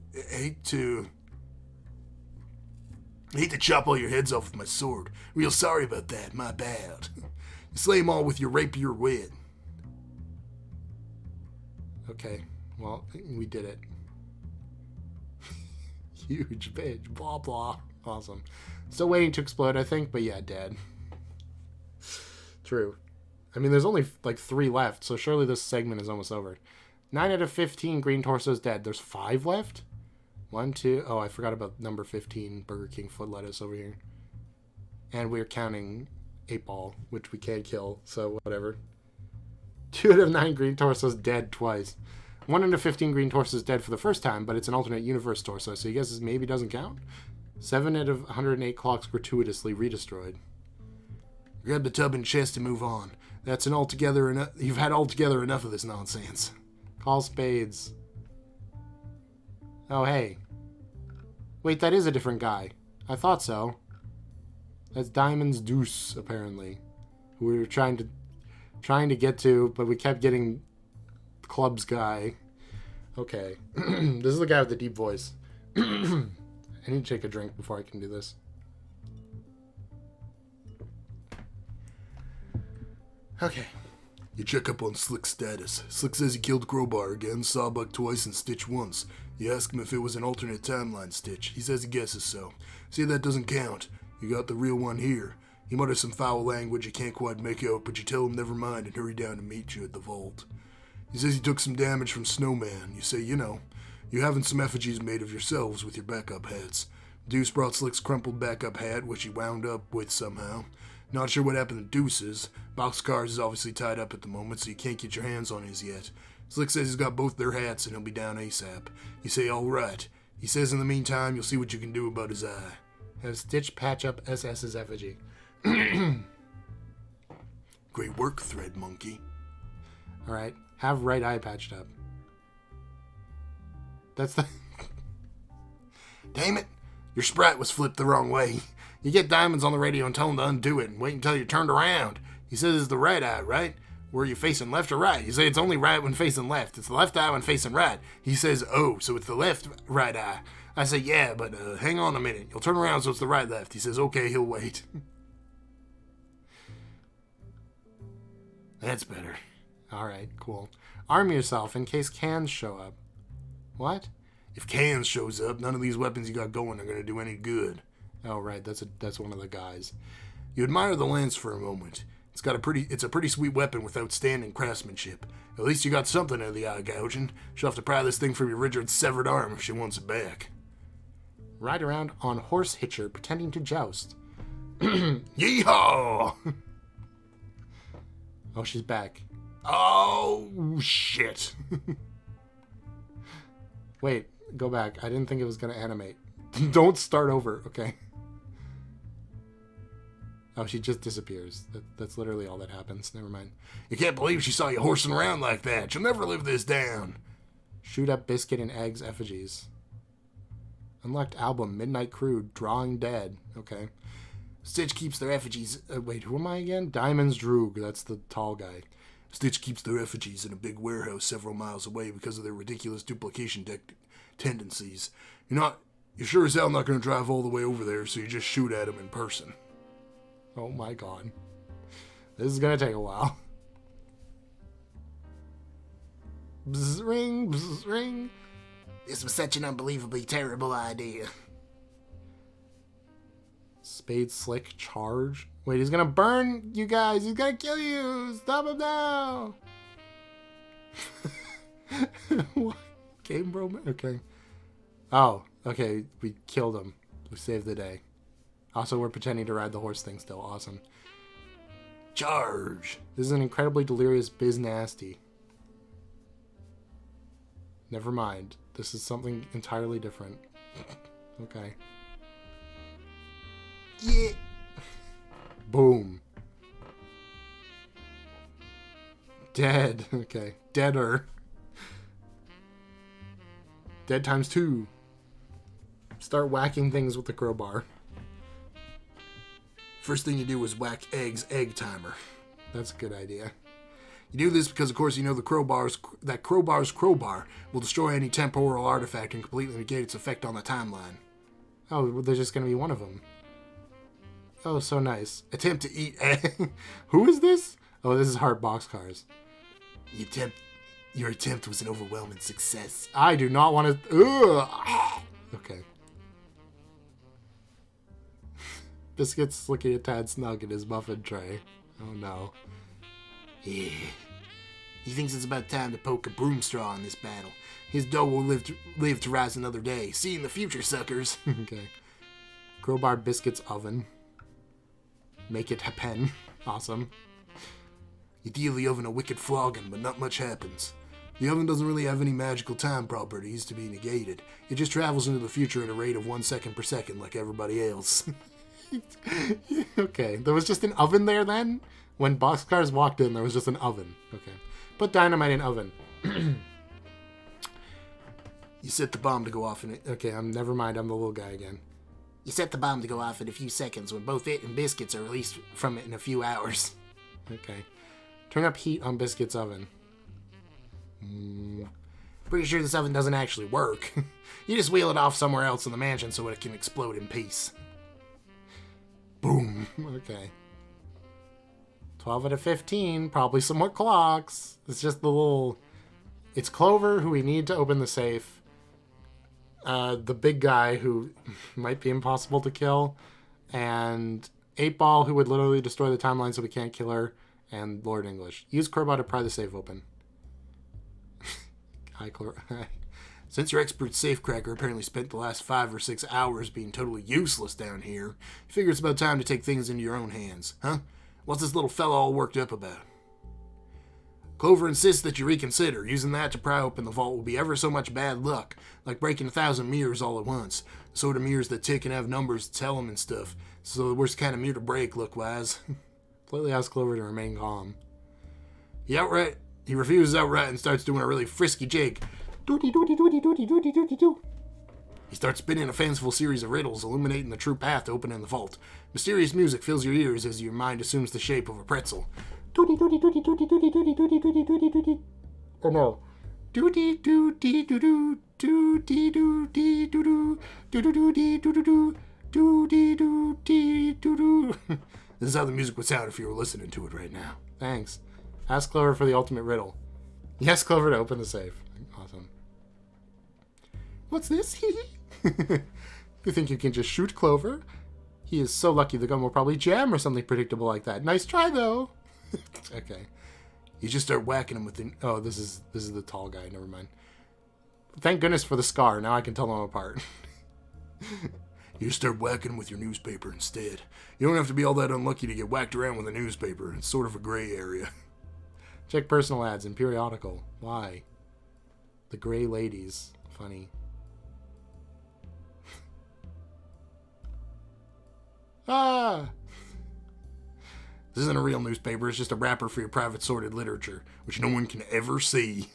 chop all your heads off with my sword. Real sorry about that. My bad. You slay them all with your rapier wit. Okay, well, we did it. Huge bitch, blah blah. Awesome. Still waiting to explode, I think, but yeah, dead. True. I mean, there's only like 3 left, so surely this segment is almost over. 9 out of 15 green torsos dead. There's 5 left? 1, 2... Oh, I forgot about number 15, Burger King foot lettuce over here. And we're counting 8 Ball, which we can't kill, so whatever. 2 out of 9 green torsos dead twice. 1 out of 15 green torsos dead for the first time, but it's an alternate universe torso, so you guess this maybe doesn't count? 7 out of 108 clocks gratuitously redestroyed. Grab the tub and chest and move on. That's an altogether enough. You've had altogether enough of this nonsense. Call spades. Oh, hey. Wait, that is a different guy. I thought so. That's Diamond's Deuce, apparently. Who we were trying to get to, but we kept getting Clubs guy. Okay. This is the guy with the deep voice. I need to take a drink before I can do this. Okay. You check up on Slick's status. Slick says he killed Crowbar again, Sawbuck twice, and Stitch once. You ask him if it was an alternate timeline Stitch. He says he guesses so. See, that doesn't count. You got the real one here. He mutters some foul language you can't quite make out, but you tell him never mind and hurry down to meet you at the vault. He says he took some damage from Snowman. You say, you having some effigies made of yourselves with your backup hats. Deuce brought Slick's crumpled backup hat, which he wound up with somehow. Not sure what happened to Deuce's. Boxcars is obviously tied up at the moment, so you can't get your hands on his yet. Slick says he's got both their hats and he'll be down ASAP. You say, all right. He says in the meantime, you'll see what you can do about his eye. Have Stitch patch up SS's effigy. Great work, Thread Monkey. Alright, have right eye patched up. That's the... Damn it! Your sprite was flipped the wrong way. You get Diamonds on the radio and tell him to undo it and wait until you're turned around. He says it's the right eye, right? Were you facing left or right? You say it's only right when facing left. It's the left eye when facing right. He says, oh, so it's the left right eye. I say, yeah, but hang on a minute. You'll turn around so it's the right left. He says, okay, he'll wait. That's better. Alright, cool. Arm yourself in case cans show up. What? If cans shows up, none of these weapons you got going are going to do any good. Oh, right, that's one of the guys. You admire the lance for a moment. It's a pretty sweet weapon with outstanding craftsmanship. At least you got something out of the eye gouging. She'll have to pry this thing from your Richard's severed arm if she wants it back. Ride around on horse hitcher pretending to joust. Yeehaw! Oh, she's back. Oh, shit. Wait, go back. I didn't think it was going to animate. Don't start over, okay? Oh, she just disappears. That's literally all that happens. Never mind. You can't believe she saw you horsing around like that. She'll never live this down. Shoot up biscuit and eggs effigies. Unlocked album, Midnight Crude, Drawing Dead. Okay. Stitch keeps their effigies... wait, who am I again? Diamond's Droog. That's the tall guy. Stitch keeps their effigies in a big warehouse several miles away because of their ridiculous duplication tendencies. You're sure as hell not going to drive all the way over there, so you just shoot at them in person. Oh my god. This is going to take a while. Bzz, ring, bzz, ring. This was such an unbelievably terrible idea. Spade Slick charge. Wait, he's gonna burn you guys. He's gonna kill you. Stop him now. What? Game bro? Okay. Oh, okay. We killed him. We saved the day. Also, we're pretending to ride the horse thing still. Awesome. Charge. This is an incredibly delirious biz nasty. Never mind. This is something entirely different. Okay. Yeah. Boom. Dead. Okay. Deader. Dead times 2. Start whacking things with the crowbar. First thing you do is whack egg timer. That's a good idea. You do this because, of course, you know that crowbar's crowbar will destroy any temporal artifact and completely negate its effect on the timeline. Oh, there's just going to be one of them. Oh, so nice. Attempt to eat egg. Who is this? Oh, this is Heart Boxcars. Your attempt was an overwhelming success. I do not want to... Ugh. Okay. Biscuit's looking a tad snug in his muffin tray. Oh, no. Yeah. He thinks it's about time to poke a broom straw in this battle. His dough will live to rise another day. See you in the future, suckers. Okay. Crowbar Biscuit's oven. Make it happen. Awesome. You deal the oven a wicked flogging, but not much happens. The oven doesn't really have any magical time properties to be negated. It just travels into the future at a rate of 1 second per second like everybody else. Okay, there was just an oven there then? When boxcars walked in, there was just an oven. Okay. Put dynamite in oven. You set the bomb to go off in it. Okay, never mind, I'm the little guy again. You set the bomb to go off in a few seconds when both it and biscuits are released from it in a few hours. Okay. Turn up heat on biscuits oven. Pretty sure this oven doesn't actually work. You just wheel it off somewhere else in the mansion so it can explode in peace. Boom. Okay. 12 out of 15. Probably some more clocks. It's just the little... It's Clover, who we need to open the safe. The big guy, who might be impossible to kill. And 8-Ball, who would literally destroy the timeline so we can't kill her. And Lord English. Use Crowbar to pry the safe open. Hi, Clover. Since your expert safecracker apparently spent the last 5 or 6 hours being totally useless down here, you figure it's about time to take things into your own hands, huh? What's this little fella all worked up about? Clover insists that you reconsider. Using that to pry open the vault will be ever so much bad luck, like breaking 1,000 mirrors all at once. The sort of mirrors that tick and have numbers to tell them and stuff. So the worst kind of mirror to break, look-wise. Politely asks Clover to remain calm. He refuses outright and starts doing a really frisky jig. He starts spinning a fanciful series of riddles, illuminating the true path to opening the vault. Mysterious music fills your ears as your mind assumes the shape of a pretzel. Oh no. This is how the music would sound if you were listening to it right now. Thanks. Ask Clover for the ultimate riddle. Yes, Clover, to open the safe. Awesome. What's this? You think you can just shoot Clover? He is so lucky the gun will probably jam or something predictable like that. Nice try, though. Okay. You just start whacking him with the... Oh, this is the tall guy. Never mind. Thank goodness for the scar. Now I can tell them apart. You just start whacking him with your newspaper instead. You don't have to be all that unlucky to get whacked around with a newspaper. It's sort of a gray area. Check personal ads and periodical. Why? The gray ladies. Funny. Ah! This isn't a real newspaper. It's just a wrapper for your private sorted literature, which no one can ever see.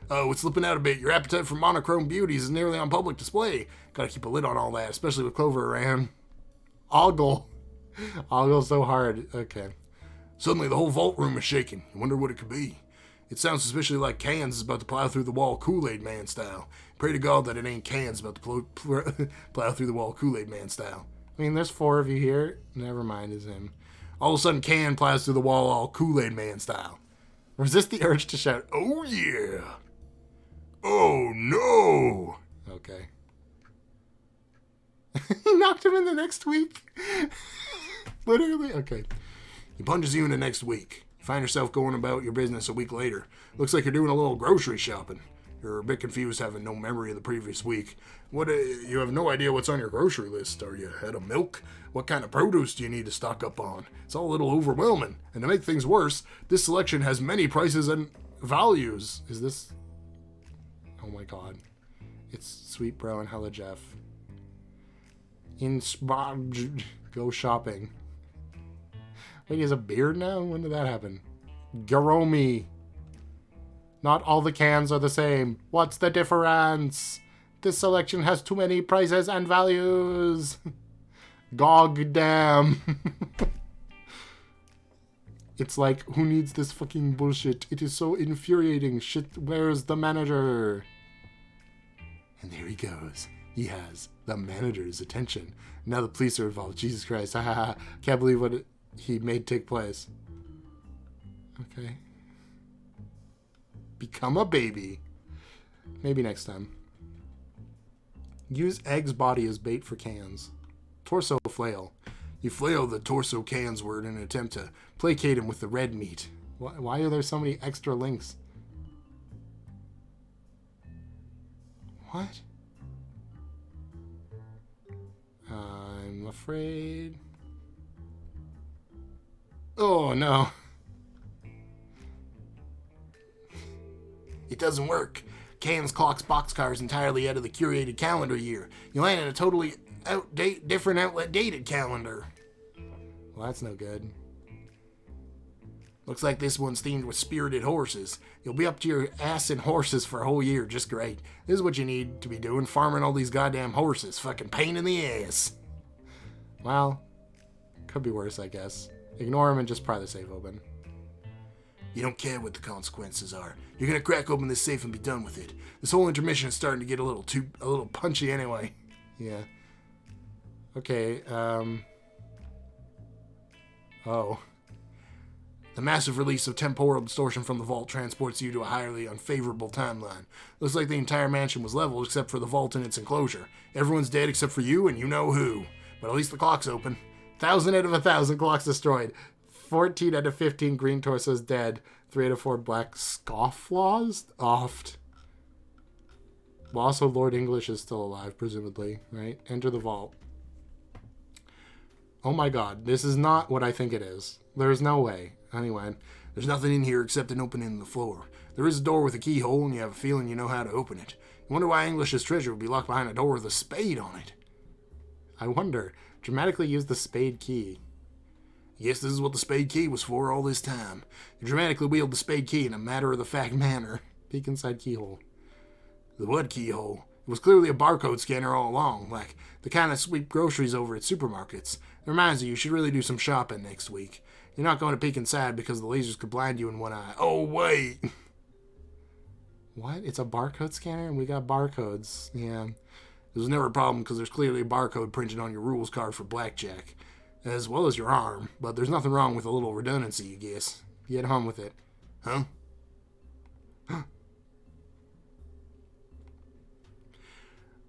Oh, it's slipping out a bit. Your appetite for monochrome beauties is nearly on public display. Gotta keep a lid on all that, especially with Clover around. Ogle. Ogle's so hard. Okay. Suddenly, the whole vault room is shaking. You wonder what it could be. It sounds suspiciously like Cans is about to plow through the wall Kool-Aid Man style. Pray to God that it ain't Cans about to plow through the wall Kool-Aid Man style. I mean, there's 4 of you here. Never mind, it's him. All of a sudden, Can plows through the wall all Kool-Aid Man style. Resist the urge to shout, "Oh yeah! Oh no!" Okay. He knocked him in the next week. Literally? Okay. He punches you in the next week. You find yourself going about your business a week later. Looks like you're doing a little grocery shopping. You're a bit confused, having no memory of the previous week. You have no idea what's on your grocery list. Are you out of milk? What kind of produce do you need to stock up on? It's all a little overwhelming. And to make things worse, this selection has many prices and values. Is this... Oh my god. It's Sweet Bro and Hella Jeff. Go shopping. Wait, he has a beard now? When did that happen? Garomi. Not all the cans are the same. What's the difference? This selection has too many prices and values. Gog damn. It's like, who needs this fucking bullshit? It is so infuriating. Shit, where's the manager? And there he goes. He has the manager's attention. Now the police are involved. Jesus Christ. Can't believe what he made take place. Okay. Become a baby. Maybe next time. Use Egg's body as bait for Cans. Torso flail. You flail the torso Cans word in an attempt to placate him with the red meat. Why are there so many extra links? What? I'm afraid. Oh no. It doesn't work. Cans clocks boxcars entirely out of the curated calendar year. You land in a totally different outlet dated calendar. Well, that's no good. Looks like this one's themed with spirited horses. You'll be up to your ass in horses for a whole year. Just great. This is what you need to be doing, farming all these goddamn horses. Fucking pain in the ass. Well, could be worse, I guess. Ignore them and just pry the safe open. You don't care what the consequences are. You're gonna crack open this safe and be done with it. This whole intermission is starting to get a little punchy anyway. Yeah. Okay, Oh. The massive release of temporal distortion from the vault transports you to a highly unfavorable timeline. Looks like the entire mansion was leveled except for the vault and its enclosure. Everyone's dead except for you and you know who. But at least the clock's open. 1,000 out of 1,000 clocks destroyed. 14 out of 15 green torsos dead. 3 out of 4 black scofflaws offed. Well, also Lord English is still alive, presumably, right? Enter the vault. Oh my god, this is not what I think it is. There's no way. Anyway, there's nothing in here except an opening in the floor. There is a door with a keyhole, and you have a feeling you know how to open it. You wonder why English's treasure would be locked behind a door with a spade on it. I wonder. Dramatically use the spade key. Yes, this is what the spade key was for all this time. You dramatically wield the spade key in a matter-of-the-fact manner. Peek inside keyhole. The what keyhole? It was clearly a barcode scanner all along, like the kind that sweep groceries over at supermarkets. It reminds you should really do some shopping next week. You're not going to peek inside because the lasers could blind you in one eye. Oh, wait! What? It's a barcode scanner? And we got barcodes. Yeah. It was never a problem because there's clearly a barcode printed on your rules card for blackjack. As well as your arm. But there's nothing wrong with a little redundancy, you guess. Get home with it. Huh?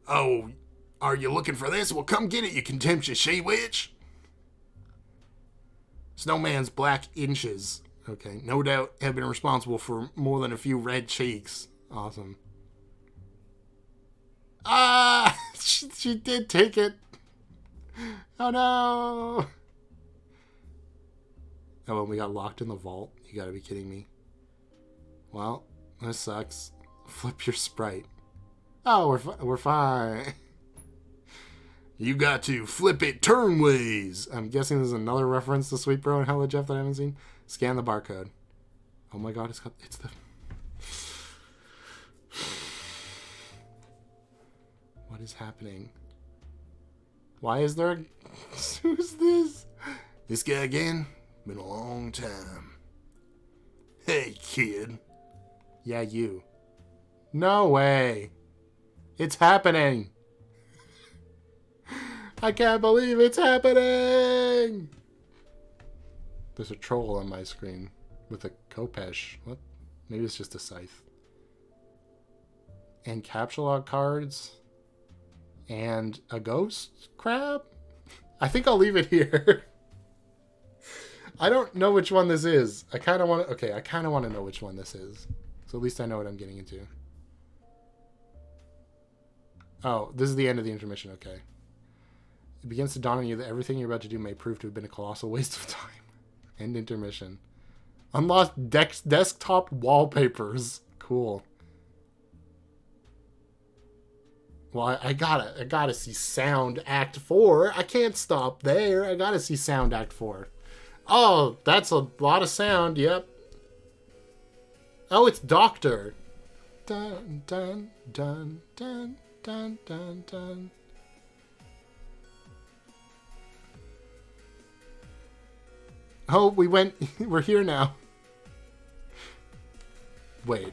Oh, are you looking for this? Well, come get it, you contemptuous she-witch. Snowman's black inches. Okay, no doubt have been responsible for more than a few red cheeks. Awesome. Ah! She did take it. Oh no! Oh, and we got locked in the vault. You gotta be kidding me. Well, this sucks. Flip your sprite. Oh, we're fine. You got to flip it turnways. I'm guessing there's another reference to Sweet Bro and Hella Jeff that I haven't seen. Scan the barcode. Oh my god, it's the... What is happening? Why is there a... Who's this? This guy again? Been a long time. Hey, kid. Yeah, you. No way. It's happening. I can't believe it's happening. There's a troll on my screen with a Kopesh. What? Maybe it's just a scythe. And capture log cards. And a ghost crab? I think I'll leave it here. I don't know which one this is. I kind of want to... Okay, I kind of want to know which one this is. So at least I know what I'm getting into. Oh, this is the end of the intermission. Okay. It begins to dawn on you that everything you're about to do may prove to have been a colossal waste of time. End intermission. Unlocked desktop wallpapers. Cool. Well, I gotta see Sound Act 4. I can't stop there. I gotta see Sound Act 4. Oh, that's a lot of sound. Yep. Oh, it's Doctor. Dun, dun, dun, dun, dun, dun, dun. Oh, we're here now. Wait.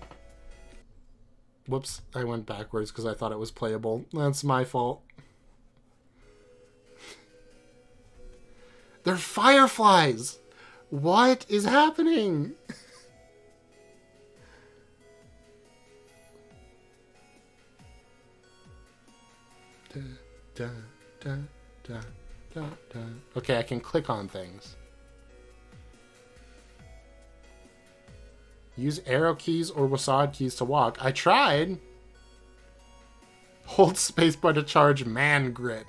Whoops, I went backwards because I thought it was playable. That's my fault. They're fireflies! What is happening? Da, da, da, da, da, da. Okay, I can click on things. Use arrow keys or WASD keys to walk. I tried. Hold spacebar to charge man grit.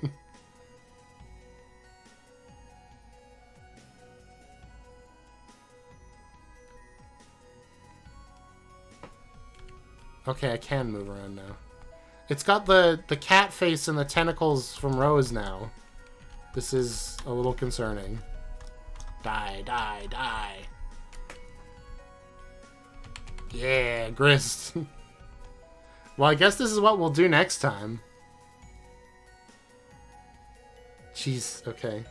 Okay, I can move around now. It's got the cat face and the tentacles from Rose now. This is a little concerning. Die, die, die. Yeah, grist. Well, I guess this is what we'll do next time. Jeez, okay.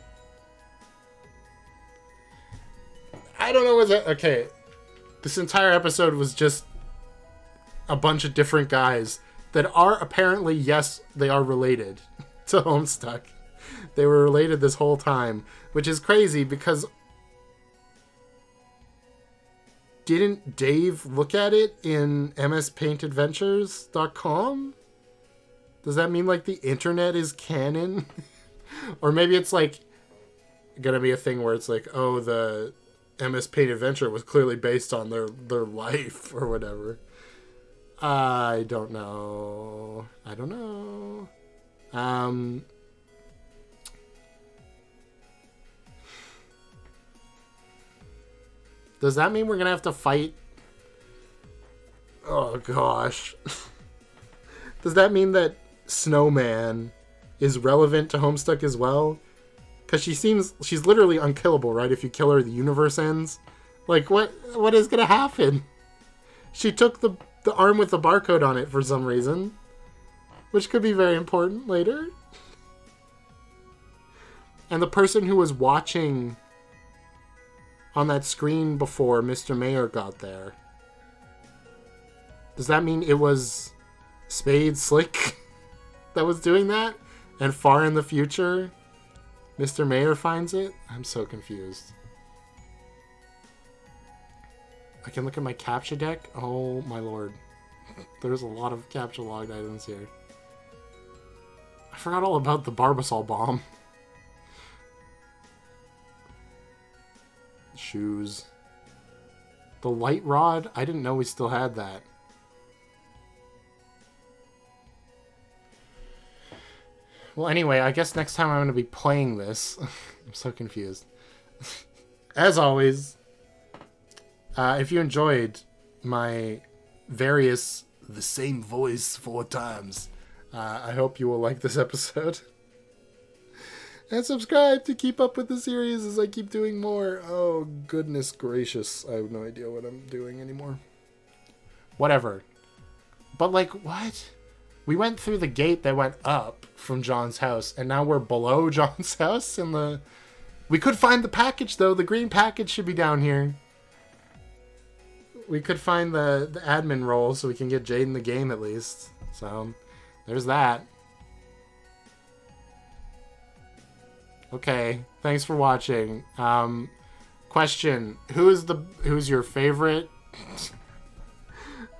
I don't know what that... Okay. This entire episode was just a bunch of different guys that are apparently, yes, they are related to Homestuck. They were related this whole time, which is crazy because didn't Dave look at it in mspaintadventures.com? Does that mean like the internet is canon? Or maybe it's like gonna be a thing where it's like, oh, the MS Paint Adventure was clearly based on their life or whatever. I don't know. I don't know. Does that mean we're gonna have to fight? Oh gosh. Does that mean that Snowman is relevant to Homestuck as well? Because she's literally unkillable, right? If you kill her, the universe ends. Like, what is gonna happen? She took the arm with the barcode on it for some reason, which could be very important later. And the person who was watching on that screen before Mr. Mayor got there, does that mean it was Spade Slick that was doing that? And far in the future, Mr. Mayor finds it? I'm so confused. I can look at my capture deck. Oh my lord. There's a lot of capture logged items here. I forgot all about the Barbasol bomb. Shoes. The light rod? I didn't know we still had that. Well, anyway, I guess next time I'm going to be playing this. I'm so confused. As always, if you enjoyed my various the same voice 4 times, I hope you will like this episode. And subscribe to keep up with the series as I keep doing more. Oh, goodness gracious. I have no idea what I'm doing anymore. Whatever. But, like, what? We went through the gate that went up from John's house, and now we're below John's house in the... We could find the package, though. The green package should be down here. We could find the admin role so we can get Jade in the game, at least. So, there's that. Okay, thanks for watching. Question: who's your favorite?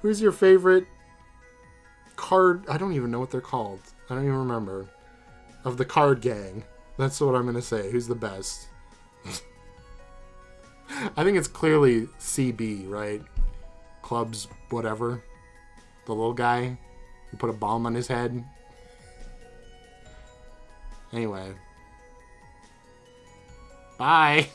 Who's your favorite card? I don't even know what they're called. I don't even remember. Of the card gang. That's what I'm gonna say. Who's the best? I think it's clearly CB, right? Clubs, whatever. The little guy who put a bomb on his head. Anyway. Bye.